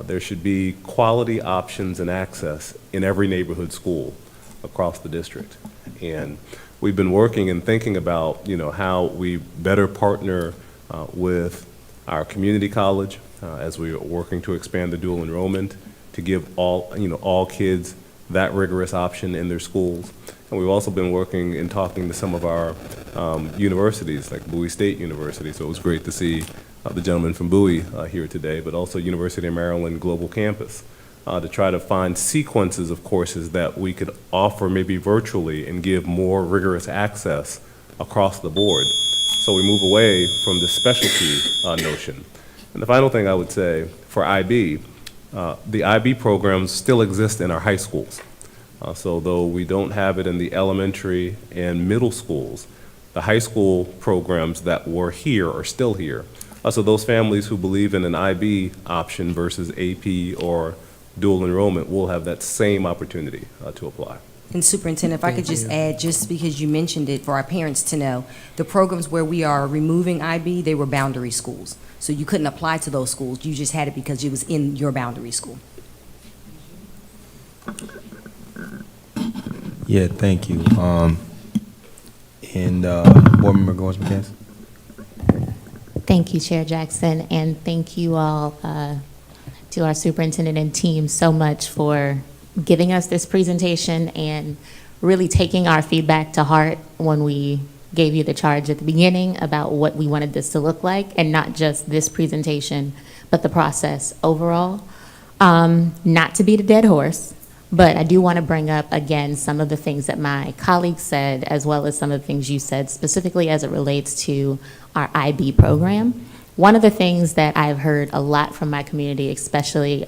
Speaker 5: There should be quality options and access in every neighborhood school across the district. And we've been working and thinking about, how we better partner with our community college as we are working to expand the dual enrollment to give all kids that rigorous option in their schools. And we've also been working and talking to some of our universities, like Bowie State University. So it was great to see the gentleman from Bowie here today, but also University of Maryland Global Campus, to try to find sequences of courses that we could offer maybe virtually and give more rigorous access across the board. So we move away from the specialty notion. And the final thing I would say for IB, the IB programs still exist in our high schools. So though we don't have it in the elementary and middle schools, the high school programs that were here are still here. So those families who believe in an IB option versus AP or dual enrollment will have that same opportunity to apply.
Speaker 6: And Superintendent, if I could just add, just because you mentioned it, for our parents to know, the programs where we are removing IB, they were boundary schools. So you couldn't apply to those schools. You just had it because it was in your boundary school.
Speaker 2: Yeah, thank you. Board Member Gores-McCants.
Speaker 7: Thank you, Chair Jackson, and thank you all to our superintendent and team so much for giving us this presentation and really taking our feedback to heart when we gave you the charge at the beginning about what we wanted this to look like, and not just this presentation, but the process overall. Not to beat a dead horse, but I do want to bring up again some of the things that my colleagues said, as well as some of the things you said, specifically as it relates to our IB program. One of the things that I've heard a lot from my community, especially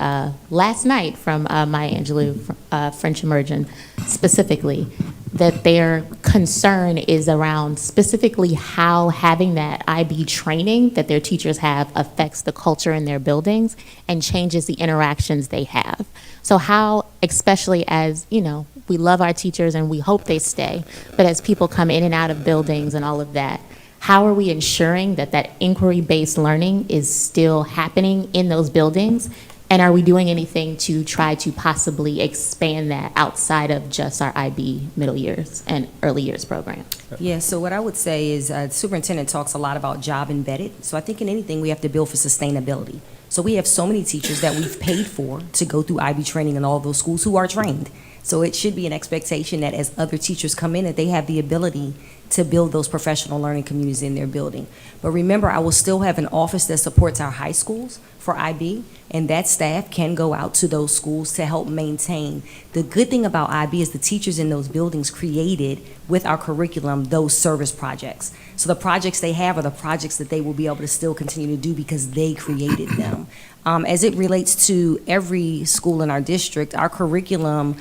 Speaker 7: last night from Maya Angelou, French Immersion specifically, that their concern is around specifically how having that IB training that their teachers have affects the culture in their buildings and changes the interactions they have. So how, especially as, we love our teachers and we hope they stay, but as people come in and out of buildings and all of that, how are we ensuring that that inquiry-based learning is still happening in those buildings? And are we doing anything to try to possibly expand that outside of just our IB middle years and early years program?
Speaker 6: Yeah, so what I would say is the superintendent talks a lot about job embedded. So I think in anything we have to build for sustainability. So we have so many teachers that we've paid for to go through IB training in all those schools who are trained. So it should be an expectation that as other teachers come in, that they have the ability to build those professional learning communities in their building. But remember, I will still have an office that supports our high schools for IB, and that staff can go out to those schools to help maintain. The good thing about IB is the teachers in those buildings created with our curriculum those service projects. So the projects they have are the projects that they will be able to still continue to do because they created them. As it relates to every school in our district, our curriculum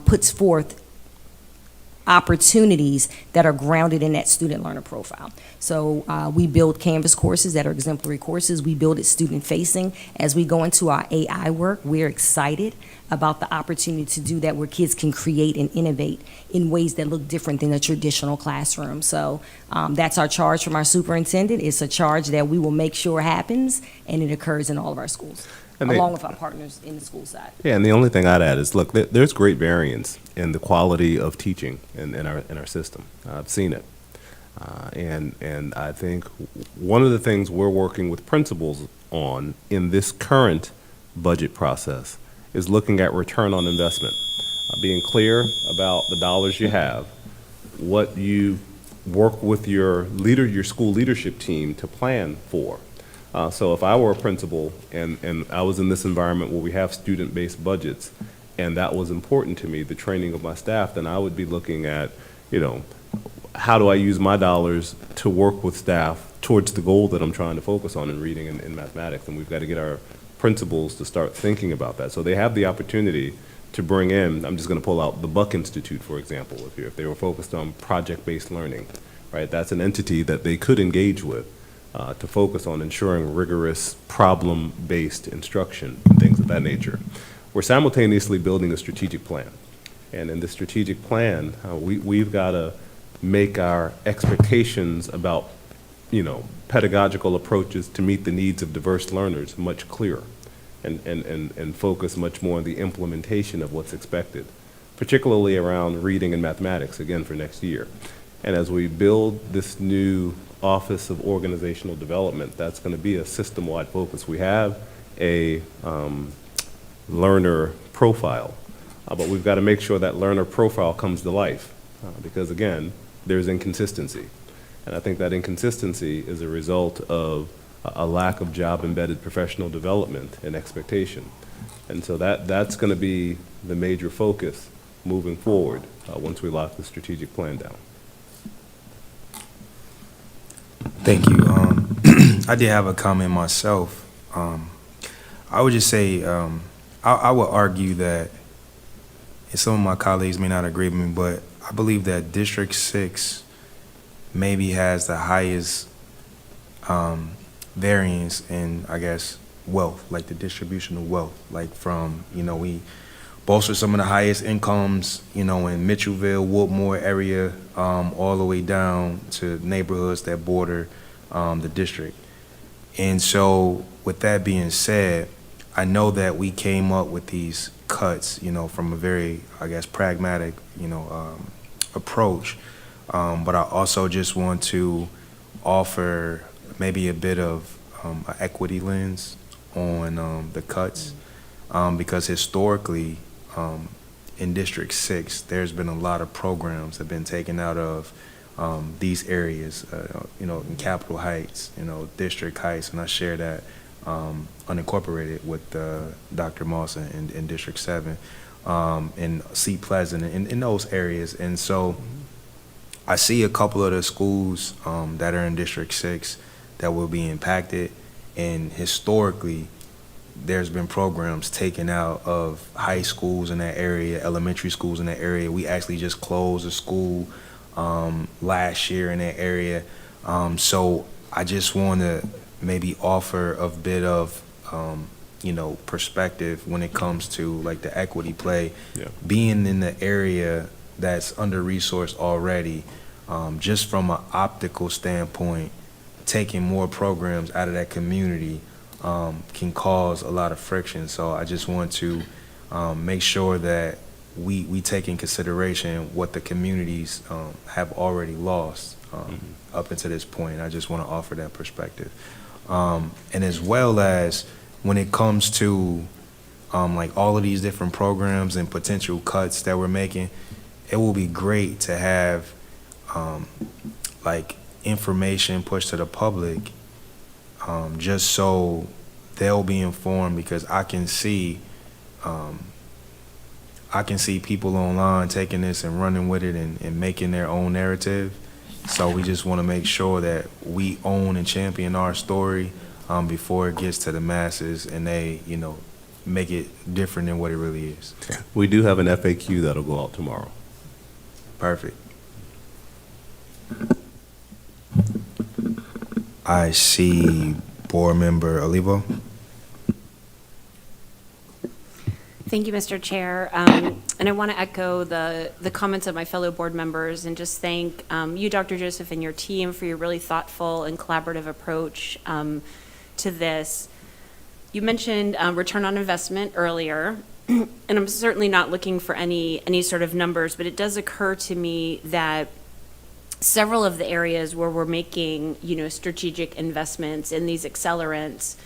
Speaker 6: puts forth opportunities that are grounded in that student learner profile. So we build Canvas courses that are exemplary courses. We build it student facing. As we go into our AI work, we're excited about the opportunity to do that, where kids can create and innovate in ways that look different than a traditional classroom. So that's our charge from our superintendent. It's a charge that we will make sure happens and it occurs in all of our schools, along with our partners in the school side.
Speaker 5: Yeah, and the only thing I'd add is, look, there's great variance in the quality of teaching in our system. I've seen it. And I think one of the things we're working with principals on in this current budget process is looking at return on investment, being clear about the dollars you have, what you work with your school leadership team to plan for. So if I were a principal and I was in this environment where we have student-based budgets, and that was important to me, the training of my staff, then I would be looking at, how do I use my dollars to work with staff towards the goal that I'm trying to focus on in reading and mathematics? And we've got to get our principals to start thinking about that. So they have the opportunity to bring in, I'm just going to pull out the Buck Institute, for example, if they were focused on project-based learning, right? That's an entity that they could engage with to focus on ensuring rigorous problem-based instruction and things of that nature. We're simultaneously building a strategic plan. And in the strategic plan, we've got to make our expectations about, pedagogical approaches to meet the needs of diverse learners much clearer and focus much more on the implementation of what's expected, particularly around reading and mathematics, again, for next year. And as we build this new Office of Organizational Development, that's going to be a system-wide focus. We have a learner profile, but we've got to make sure that learner profile comes to life because, again, there's inconsistency. And I think that inconsistency is a result of a lack of job-embedded professional development and expectation. And so that's going to be the major focus moving forward once we lock the strategic plan down.
Speaker 2: Thank you. I did have a comment myself. I would just say I would argue that, and some of my colleagues may not agree with me, but I believe that District 6 maybe has the highest variance in, I guess, wealth, like the distribution of wealth. Like from, we bolster some of the highest incomes, in Mitchellville, Woodmore area, all the way down to neighborhoods that border the district. And so with that being said, I know that we came up with these cuts, from a very, I guess, pragmatic, approach. But I also just want to offer maybe a bit of an equity lens on the cuts, because historically, in District 6, there's been a lot of programs that have been taken out of these areas, in Capitol Heights, District Heights, and I share that unincorporated with Dr. Moss in District 7, and Seat Pleasant, in those areas. And so I see a couple of the schools that are in District 6 that will be impacted, and historically, there's been programs taken out of high schools in that area, elementary schools in that area. We actually just closed a school last year in that area. So I just want to maybe offer a bit of, perspective when it comes to like the equity play.
Speaker 5: Yeah.
Speaker 2: Being in the area that's under-resourced already, just from an optical standpoint, taking more programs out of that community can cause a lot of friction. So I just want to make sure that we take in consideration what the communities have already lost up until this point. I just want to offer that perspective. And as well as when it comes to like all of these different programs and potential cuts that we're making, it will be great to have like information pushed to the public, just so they'll be informed, because I can see people online taking this and running with it and making their own narrative. So we just want to make sure that we own and champion our story before it gets to the masses and they, make it different than what it really is.
Speaker 5: We do have an FAQ that'll go out tomorrow.
Speaker 2: Perfect. I see Board Member Olivo.
Speaker 8: Thank you, Mr. Chair. And I want to echo the comments of my fellow board members and just thank you, Dr. Joseph, and your team for your really thoughtful and collaborative approach to this. You mentioned return on investment earlier, and I'm certainly not looking for any sort of numbers, but it does occur to me that several of the areas where we're making, strategic investments in these accelerants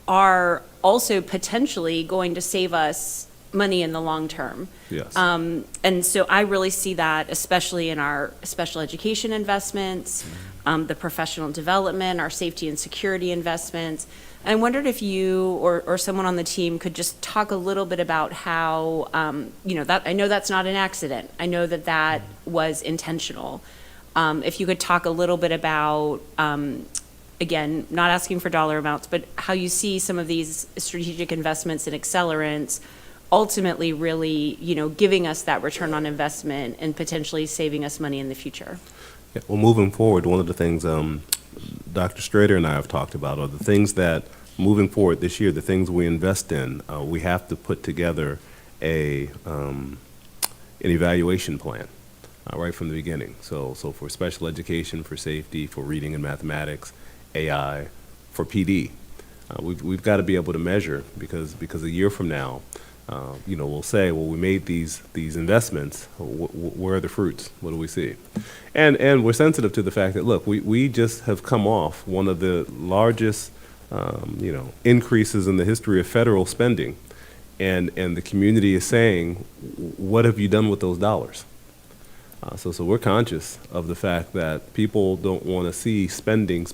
Speaker 8: are also potentially going to save us money in the long term.
Speaker 5: Yes.
Speaker 8: And so I really see that, especially in our special education investments, the professional development, our safety and security investments. I wondered if you or someone on the team could just talk a little bit about how, that I know that's not an accident. I know that that was intentional. If you could talk a little bit about, again, not asking for dollar amounts, but how you see some of these strategic investments and accelerants ultimately really, giving us that return on investment and potentially saving us money in the future.
Speaker 5: Yeah, well, moving forward, one of the things Dr. Strader and I have talked about are the things that, moving forward this year, the things we invest in, we have to put together an evaluation plan right from the beginning. So for special education, for safety, for reading and mathematics, AI, for PD, we've got to be able to measure because a year from now, we'll say, well, we made these investments. Where are the fruits? What do we see? And we're sensitive to the fact that, look, we just have come off one of the largest, increases in the history of federal spending, and the community is saying, what have you done with those dollars? So we're conscious of the fact that people don't want to see spending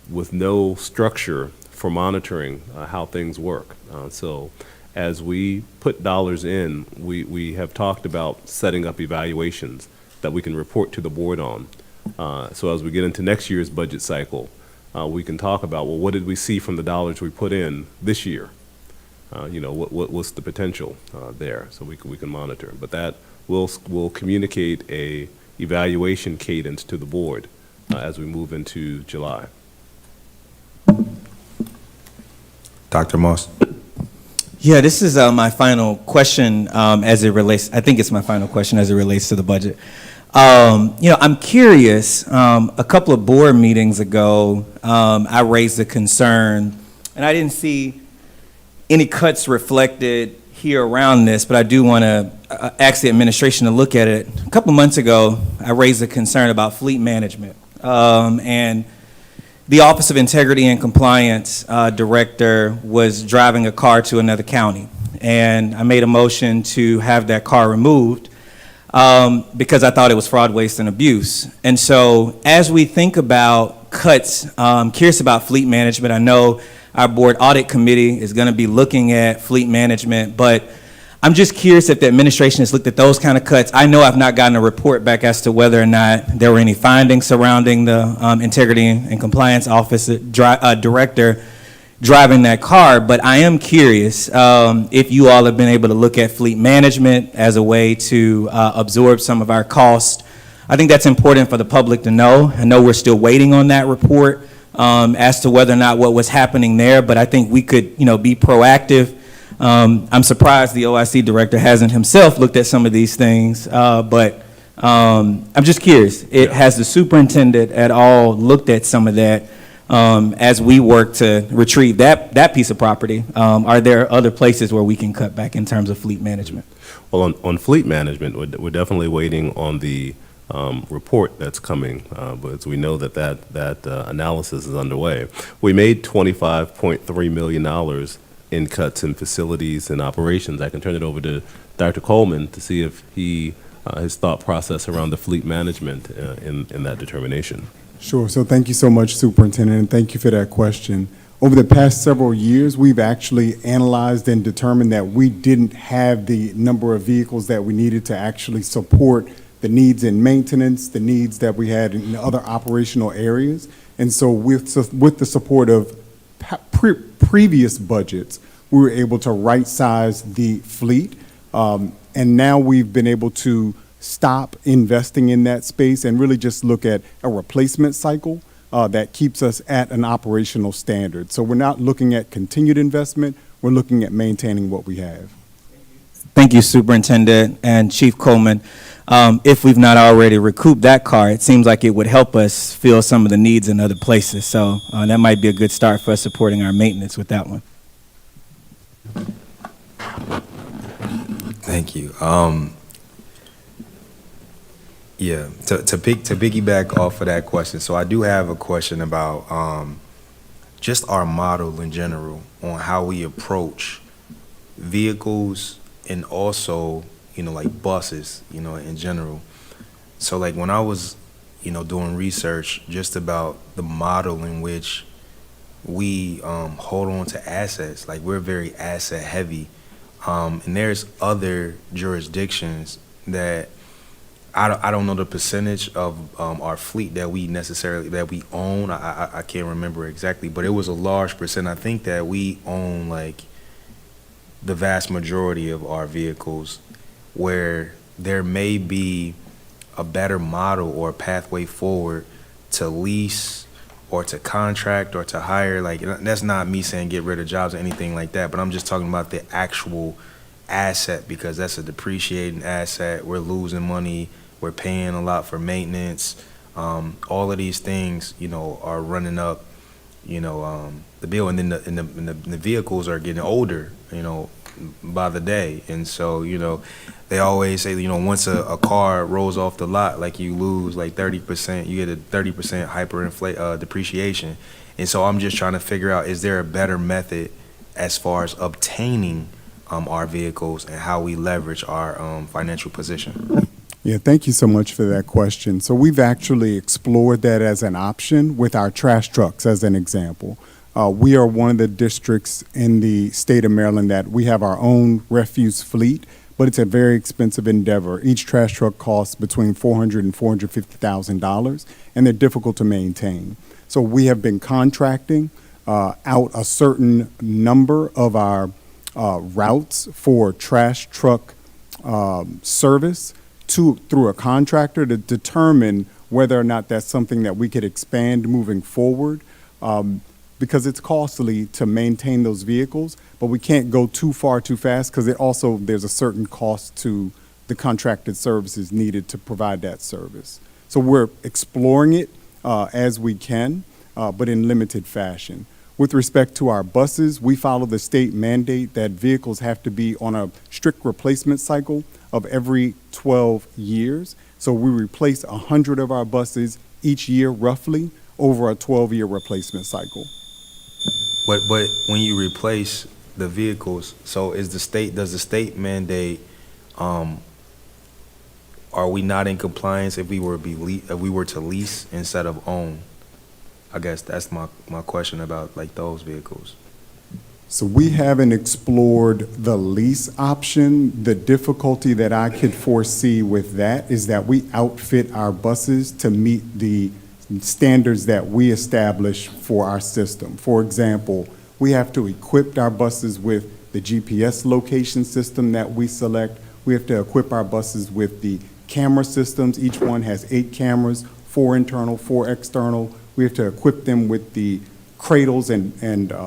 Speaker 5: with no structure for monitoring how things work. So as we put dollars in, we have talked about setting up evaluations that we can report to the board on. So as we get into next year's budget cycle, we can talk about, well, what did we see from the dollars we put in this year? What's the potential there, so we can monitor. But that we'll communicate a evaluation cadence to the board as we move into July.
Speaker 2: Dr. Moss.
Speaker 15: Yeah, this is my final question as it relates, I think it's my final question as it relates to the budget. I'm curious, a couple of board meetings ago, I raised a concern, and I didn't see any cuts reflected here around this, but I do want to ask the administration to look at it. A couple months ago, I raised a concern about fleet management, and the Office of Integrity and Compliance Director was driving a car to another county, and I made a motion to have that car removed because I thought it was fraud, waste, and abuse. And so as we think about cuts, I'm curious about fleet management. I know our board audit committee is going to be looking at fleet management, but I'm just curious if the administration has looked at those kind of cuts. I know I've not gotten a report back as to whether or not there were any findings surrounding the Integrity and Compliance Office Director driving that car, but I am curious if you all have been able to look at fleet management as a way to absorb some of our costs. I think that's important for the public to know. I know we're still waiting on that report as to whether or not what was happening there, but I think we could, be proactive. I'm surprised the OIC director hasn't himself looked at some of these things, but I'm just curious. Has the superintendent at all looked at some of that as we work to retrieve that piece of property? Are there other places where we can cut back in terms of fleet management?
Speaker 5: Well, on fleet management, we're definitely waiting on the report that's coming, but as we know that analysis is underway. We made $25.3 million in cuts in facilities and operations. I can turn it over to Dr. Coleman to see if his thought process around the fleet management in that determination.
Speaker 10: Sure. So thank you so much, Superintendent, and thank you for that question. Over the past several years, we've actually analyzed and determined that we didn't have the number of vehicles that we needed to actually support the needs in maintenance, the needs that we had in other operational areas. And so with the support of previous budgets, we were able to right-size the fleet. And now we've been able to stop investing in that space and really just look at a replacement cycle that keeps us at an operational standard. So we're not looking at continued investment, we're looking at maintaining what we have.
Speaker 15: Thank you, Superintendent and Chief Coleman. If we've not already recouped that car, it seems like it would help us fill some of the needs in other places. So that might be a good start for us supporting our maintenance with that one.
Speaker 2: Thank you. Yeah, to piggyback off of that question, so I do have a question about just our model in general on how we approach vehicles and also, like buses, in general. So like when I was, doing research just about the model in which we hold on to assets, like we're very asset heavy, and there's other jurisdictions that I don't know the percentage of our fleet that we own. I can't remember exactly, but it was a large percent. I think that we own like the vast majority of our vehicles, where there may be a better model or a pathway forward to lease or to contract or to hire. Like, that's not me saying get rid of jobs or anything like that, but I'm just talking about the actual asset, because that's a depreciating asset. We're losing money. We're paying a lot for maintenance. All of these things, are running up, the bill, and then the vehicles are getting older, by the day. And so, they always say, once a car rolls off the lot, like you lose like 30%, you get a 30% depreciation. And so I'm just trying to figure out, is there a better method as far as obtaining our vehicles and how we leverage our financial position?
Speaker 10: Yeah, thank you so much for that question. So we've actually explored that as an option with our trash trucks, as an example. We are one of the districts in the state of Maryland that we have our own refuse fleet, but it's a very expensive endeavor. Each trash truck costs between $400,000 and $450,000, and they're difficult to maintain. So we have been contracting out a certain number of our routes for trash truck service through a contractor to determine whether or not that's something that we could expand moving forward, because it's costly to maintain those vehicles, but we can't go too far too fast, because there's a certain cost to the contracted services needed to provide that service. So we're exploring it as we can, but in limited fashion. With respect to our buses, we follow the state mandate that vehicles have to be on a strict replacement cycle of every 12 years. So we replace 100 of our buses each year, roughly, over a 12-year replacement cycle.
Speaker 2: But when you replace the vehicles, so does the state mandate, are we not in compliance if we were to lease instead of own? I guess that's my question about like those vehicles.
Speaker 10: So we haven't explored the lease option. The difficulty that I could foresee with that is that we outfit our buses to meet the standards that we establish for our system. For example, we have to equip our buses with the GPS location system that we select. We have to equip our buses with the camera systems. Each one has 8 cameras, 4 internal, 4 external. We have to equip them with the cradles and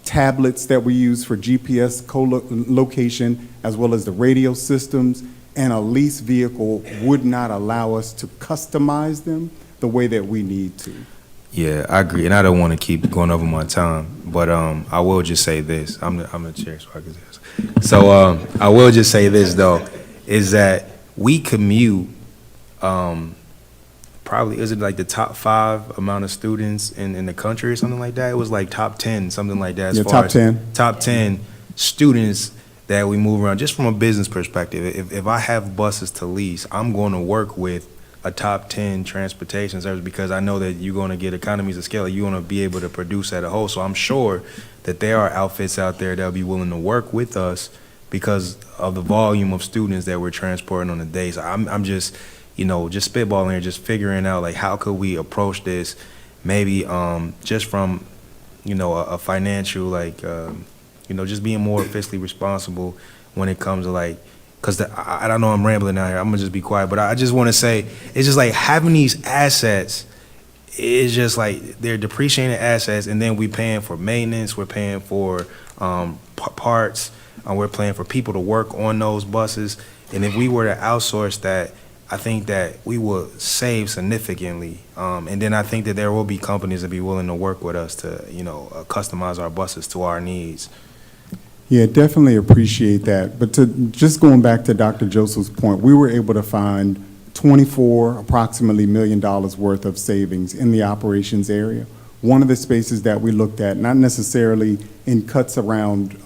Speaker 10: tablets that we use for GPS location, as well as the radio systems. And a lease vehicle would not allow us to customize them the way that we need to.
Speaker 2: Yeah, I agree, and I don't want to keep going over my time, but I will just say this. I'm the chair, so I can say this. So I will just say this though, is that we commute. Probably, is it like the top 5 amount of students in the country or something like that? It was like top 10, something like that. Top 10 students that we move around. Just from a business perspective, if I have buses to lease, I'm going to work with a top 10 transportation service, because I know that you're going to get economies of scale. You're going to be able to produce at a whole. So I'm sure that there are outfits out there that will be willing to work with us because of the volume of students that we're transporting on a day. So I'm just, just spitballing here, just figuring out like how could we approach this, maybe just from, a financial, like, just being more fiscally responsible when it comes to like, because I don't know, I'm rambling out here. I'm gonna just be quiet, but I just want to say it's just like having these assets is just like they're depreciating assets, and then we paying for maintenance, we're paying for parts, we're paying for people to work on those buses. And if we were to outsource that, I think that we will save significantly. And then I think that there will be companies that be willing to work with us to, customize our buses to our needs.
Speaker 10: Yeah, definitely appreciate that. But just going back to Dr. Joseph's point, we were able to find approximately $24 million worth of savings in the operations area. One of the spaces that we looked at, not necessarily in cuts around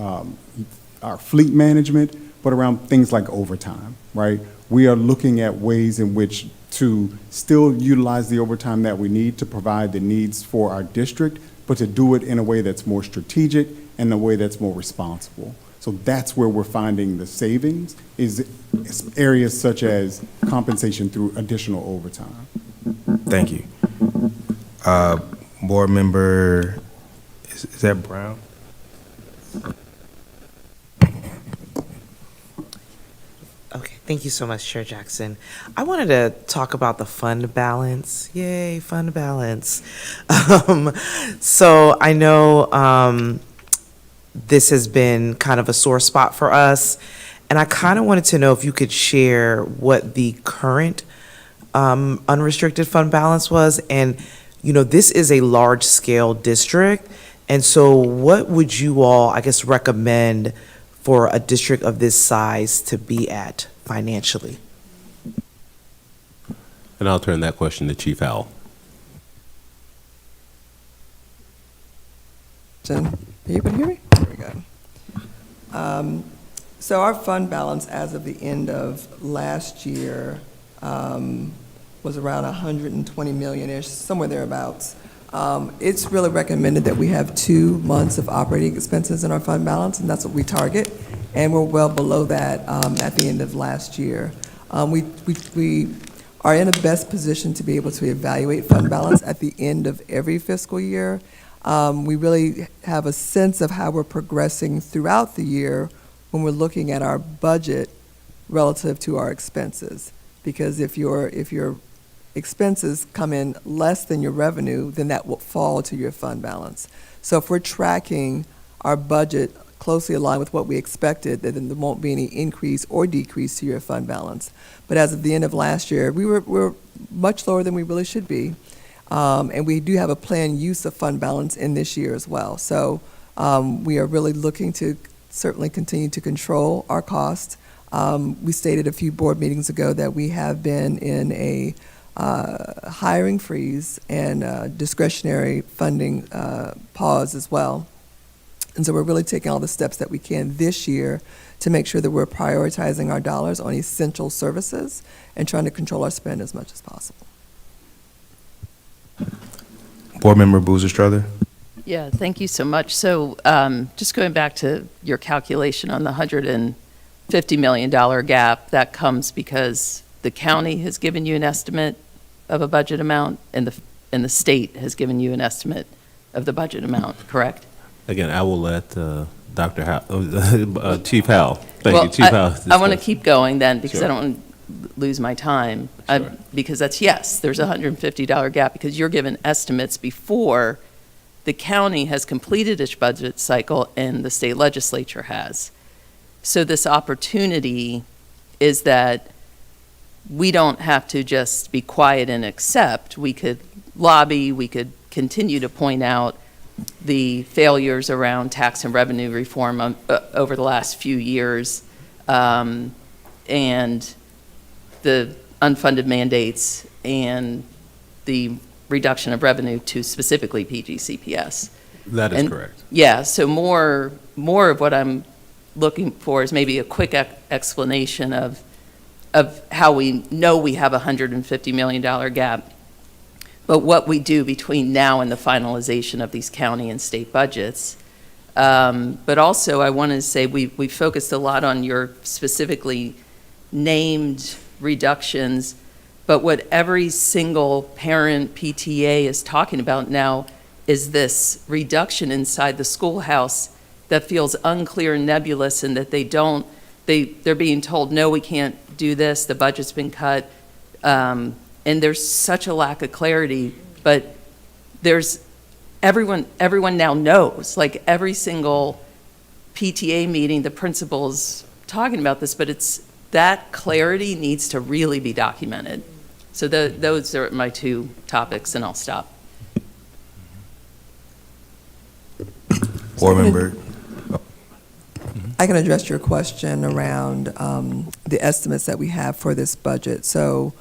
Speaker 10: our fleet management, but around things like overtime, right? We are looking at ways in which to still utilize the overtime that we need to provide the needs for our district, but to do it in a way that's more strategic and a way that's more responsible. So that's where we're finding the savings, is areas such as compensation through additional overtime.
Speaker 2: Thank you. Board member, is that Brown?
Speaker 1: Okay, thank you so much, Chair Jackson. I wanted to talk about the fund balance. Yay, fund balance. So I know this has been kind of a sore spot for us, and I kind of wanted to know if you could share what the current unrestricted fund balance was. And, you know, this is a large-scale district, and so what would you all, I guess, recommend for a district of this size to be at financially?
Speaker 5: And I'll turn that question to Chief Howell.
Speaker 12: Are you able to hear me? There we go. So our fund balance as of the end of last year was around 120 million-ish, somewhere thereabouts. It's really recommended that we have 2 months of operating expenses in our fund balance, and that's what we target. And we're well below that at the end of last year. We are in the best position to be able to evaluate fund balance at the end of every fiscal year. We really have a sense of how we're progressing throughout the year when we're looking at our budget relative to our expenses. Because if your expenses come in less than your revenue, then that will fall to your fund balance. So if we're tracking our budget closely aligned with what we expected, then there won't be any increase or decrease to your fund balance. But as of the end of last year, we're much lower than we really should be. And we do have a planned use of fund balance in this year as well. So we are really looking to certainly continue to control our costs. We stated a few board meetings ago that we have been in a hiring freeze and discretionary funding pause as well. And so we're really taking all the steps that we can this year to make sure that we're prioritizing our dollars on essential services and trying to control our spend as much as possible.
Speaker 2: Board member Boozer Strother.
Speaker 14: Yeah, thank you so much. So just going back to your calculation on the $150 million gap, that comes because the county has given you an estimate of a budget amount and the state has given you an estimate of the budget amount, correct?
Speaker 5: Again, I will let Dr. Howell, Chief Howell. Thank you, Chief Howell.
Speaker 14: I want to keep going then because
Speaker 5: Sure.
Speaker 14: I don't want to lose my time.
Speaker 5: Sure.
Speaker 14: Because there's a $150 gap because you're given estimates before the county has completed its budget cycle and the state legislature has. So this opportunity is that we don't have to just be quiet and accept. We could lobby, we could continue to point out the failures around tax and revenue reform over the last few years, and the unfunded mandates and the reduction of revenue to specifically PGCPS.
Speaker 5: That is correct.
Speaker 14: Yeah, so more of what I'm looking for is maybe a quick explanation of how we know we have a $150 million gap, but what we do between now and the finalization of these county and state budgets. But also, I want to say we focused a lot on your specifically named reductions, but what every single parent PTA is talking about now is this reduction inside the schoolhouse that feels unclear and nebulous, and that they're being told, no, we can't do this, the budget's been cut. And there's such a lack of clarity, but everyone now knows, like every single PTA meeting, the principal's talking about this, but that clarity needs to really be documented. So those are my 2 topics, and I'll stop.
Speaker 2: Board member.
Speaker 12: I can address your question around the estimates that we have for this budget. So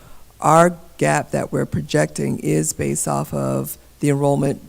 Speaker 12: our gap that we're projecting is based off of the enrollment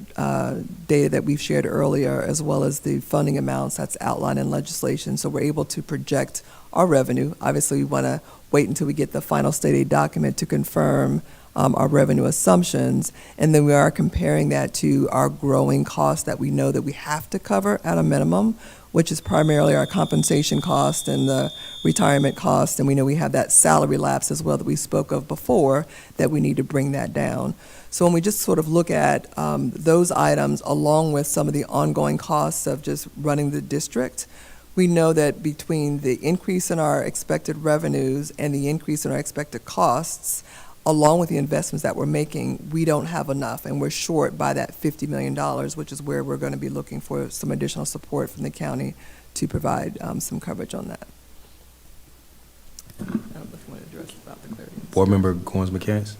Speaker 12: data that we've shared earlier, as well as the funding amounts that's outlined in legislation. So we're able to project our revenue. Obviously, we want to wait until we get the final state aid document to confirm our revenue assumptions, and then we are comparing that to our growing costs that we know that we have to cover at a minimum, which is primarily our compensation cost and the retirement cost, and we know we have that salary lapse as well that we spoke of before, that we need to bring that down. So when we just sort of look at those items along with some of the ongoing costs of just running the district, we know that between the increase in our expected revenues and the increase in our expected costs, along with the investments that we're making, we don't have enough, and we're short by that $50 million, which is where we're going to be looking for some additional support from the county to provide some coverage on that. I don't know if you want to address about the clarity.
Speaker 2: Board Member Goins McCants.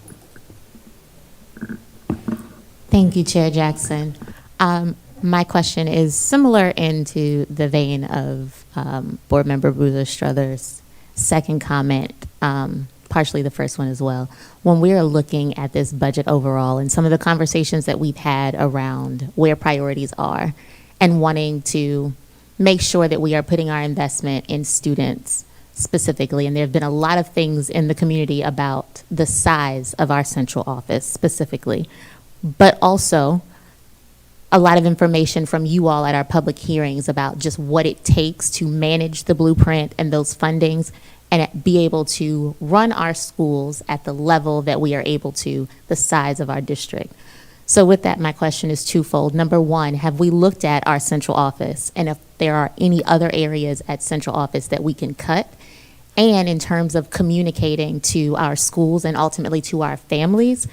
Speaker 7: Thank you, Chair Jackson. My question is similar into the vein of Board Member Bruiser Strother's second comment, partially the first one as well. When we are looking at this budget overall and some of the conversations that we've had around where priorities are and wanting to make sure that we are putting our investment in students specifically, and there have been a lot of things in the community about the size of our central office specifically, but also a lot of information from you all at our public hearings about just what it takes to manage the blueprint and those fundings and be able to run our schools at the level that we are able to, the size of our district. So with that, my question is twofold. Number one, have we looked at our central office and if there are any other areas at central office that we can cut? And in terms of communicating to our schools and ultimately to our families,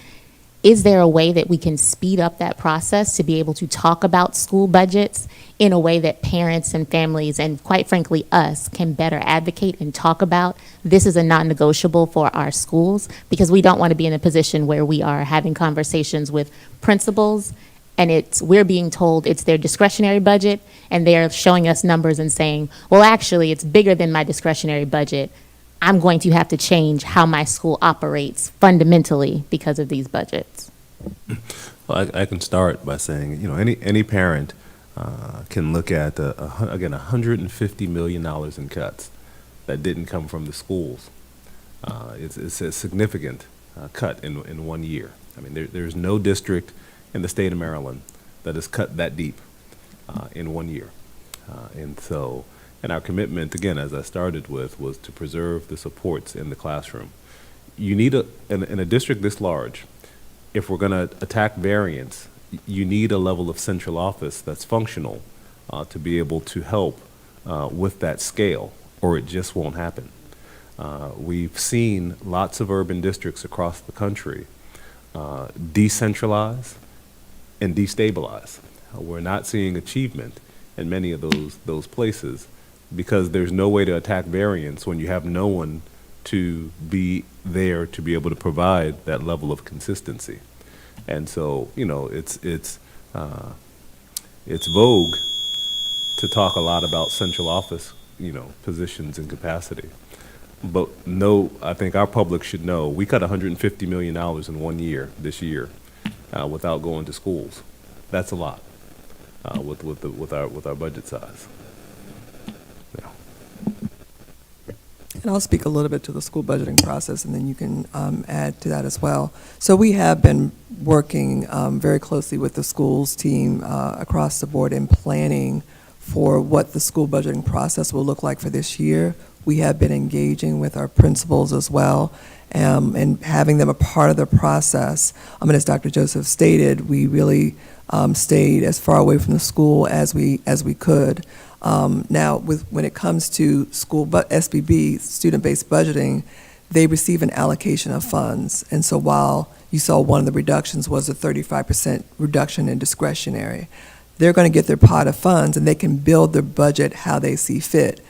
Speaker 7: is there a way that we can speed up that process to be able to talk about school budgets in a way that parents and families and quite frankly us can better advocate and talk about this is a non-negotiable for our schools, because we don't want to be in a position where we are having conversations with principals and we're being told it's their discretionary budget and they're showing us numbers and saying, well, actually it's bigger than my discretionary budget. I'm going to have to change how my school operates fundamentally because of these budgets.
Speaker 5: Well, I can start by saying, any parent can look at, again, $150 million in cuts that didn't come from the schools. It's a significant cut in 1 year. I mean, there's no district in the state of Maryland that has cut that deep in 1 year. And our commitment, again, as I started with, was to preserve the supports in the classroom. You need, in a district this large, if we're going to attack variance, you need a level of central office that's functional to be able to help with that scale, or it just won't happen. We've seen lots of urban districts across the country decentralize and destabilize. We're not seeing achievement in many of those places, because there's no way to attack variance when you have no one to be there to be able to provide that level of consistency. And so, it's vogue to talk a lot about central office, positions and capacity. But no, I think our public should know, we cut $150 million in 1 year, this year, without going to schools. That's a lot, with our budget size.
Speaker 12: And I'll speak a little bit to the school budgeting process, and then you can add to that as well. So we have been working very closely with the schools team across the board in planning for what the school budgeting process will look like for this year. We have been engaging with our principals as well, and having them a part of the process. As Dr. Joseph stated, we really stayed as far away from the school as we could. Now, when it comes to school SBB, student-based budgeting, they receive an allocation of funds. And so while you saw one of the reductions was a 35% reduction in discretionary, they're going to get their pot of funds and they can build their budget how they see fit.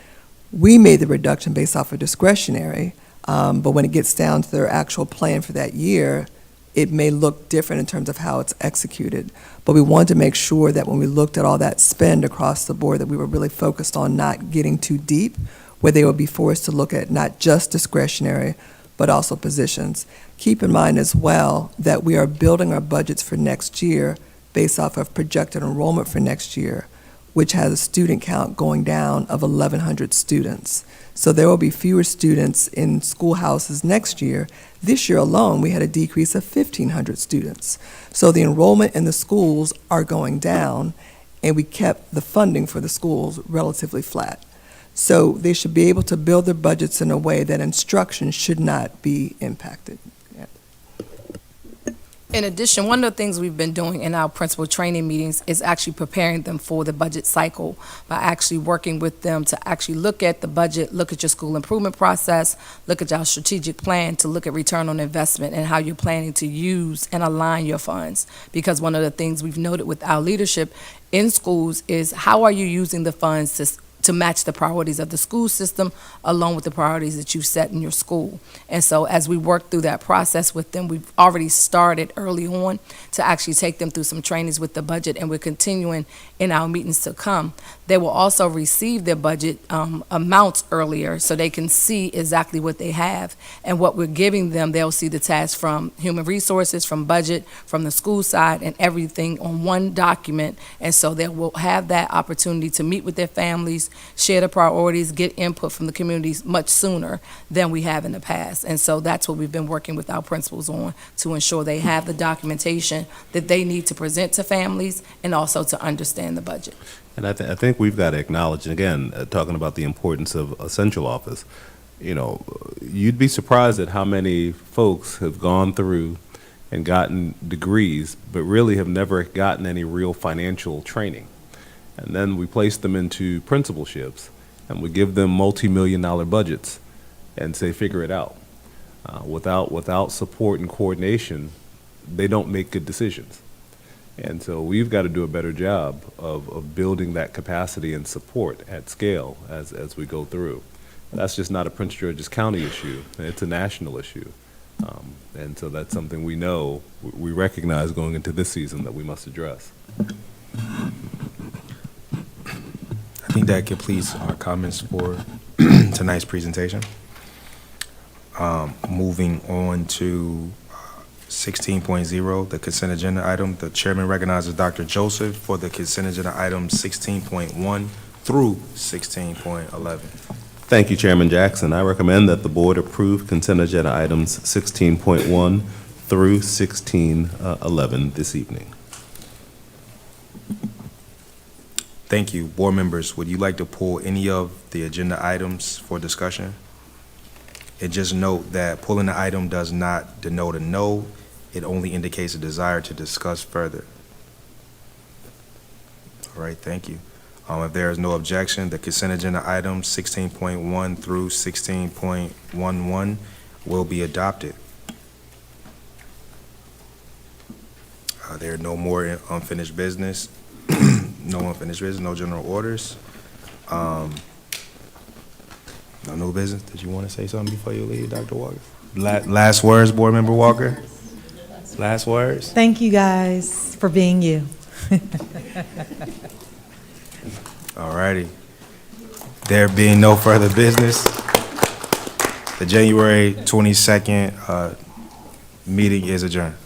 Speaker 12: We made the reduction based off of discretionary, but when it gets down to their actual plan for that year, it may look different in terms of how it's executed. But we wanted to make sure that when we looked at all that spend across the board, that we were really focused on not getting too deep, where they would be forced to look at not just discretionary, but also positions. Keep in mind as well that we are building our budgets for next year based off of projected enrollment for next year, which has a student count going down of 1,100 students. So there will be fewer students in schoolhouses next year. This year alone, we had a decrease of 1,500 students. So the enrollment in the schools are going down, and we kept the funding for the schools relatively flat. So they should be able to build their budgets in a way that instruction should not be impacted.
Speaker 13: In addition, one of the things we've been doing in our principal training meetings is actually preparing them for the budget cycle by actually working with them to actually look at the budget, look at your school improvement process, look at your strategic plan, to look at return on investment and how you're planning to use and align your funds. Because one of the things we've noted with our leadership in schools is how are you using the funds to match the priorities of the school system along with the priorities that you've set in your school. And so as we work through that process with them, we've already started early on to actually take them through some trainings with the budget, and we're continuing in our meetings to come. They will also receive their budget amounts earlier so they can see exactly what they have and what we're giving them. They'll see the tasks from human resources, from budget, from the school side, and everything on one document. And so they will have that opportunity to meet with their families, share the priorities, get input from the communities much sooner than we have in the past. And so that's what we've been working with our principals on, to ensure they have the documentation that they need to present to families and also to understand the budget.
Speaker 5: And I think we've got to acknowledge, and again, talking about the importance of a central office, you know, you'd be surprised at how many folks have gone through and gotten degrees, but really have never gotten any real financial training. And then we place them into principalships, and we give them multi-million-dollar budgets and say, figure it out. Without support and coordination, they don't make good decisions. And so we've got to do a better job of building that capacity and support at scale as we go through. That's just not a Prince George's County issue. It's a national issue. And so that's something we know, we recognize going into this season that we must address.
Speaker 2: I think that completes our comments for tonight's presentation. Moving on to 16.0, the consent agenda item. The chairman recognizes Dr. Joseph for the consent agenda items 16.1 through 16.11.
Speaker 5: Thank you, Chairman Jackson. I recommend that the board approve consent agenda items 16.1 through 1611 this evening.
Speaker 2: Thank you. Board members, would you like to pull any of the agenda items for discussion? And just note that pulling the item does not denote a no. It only indicates a desire to discuss further. All right, thank you. If there is no objection, the consent agenda items 16.1 through 16.11 will be adopted. There are no more unfinished business. No unfinished business, no general orders. No new business. Did you want to say something before you leave, Dr. Walker? Last words, Board Member Walker? Last words?
Speaker 11: Thank you guys for being you.
Speaker 2: All righty. There being no further business, the January 22nd meeting is adjourned.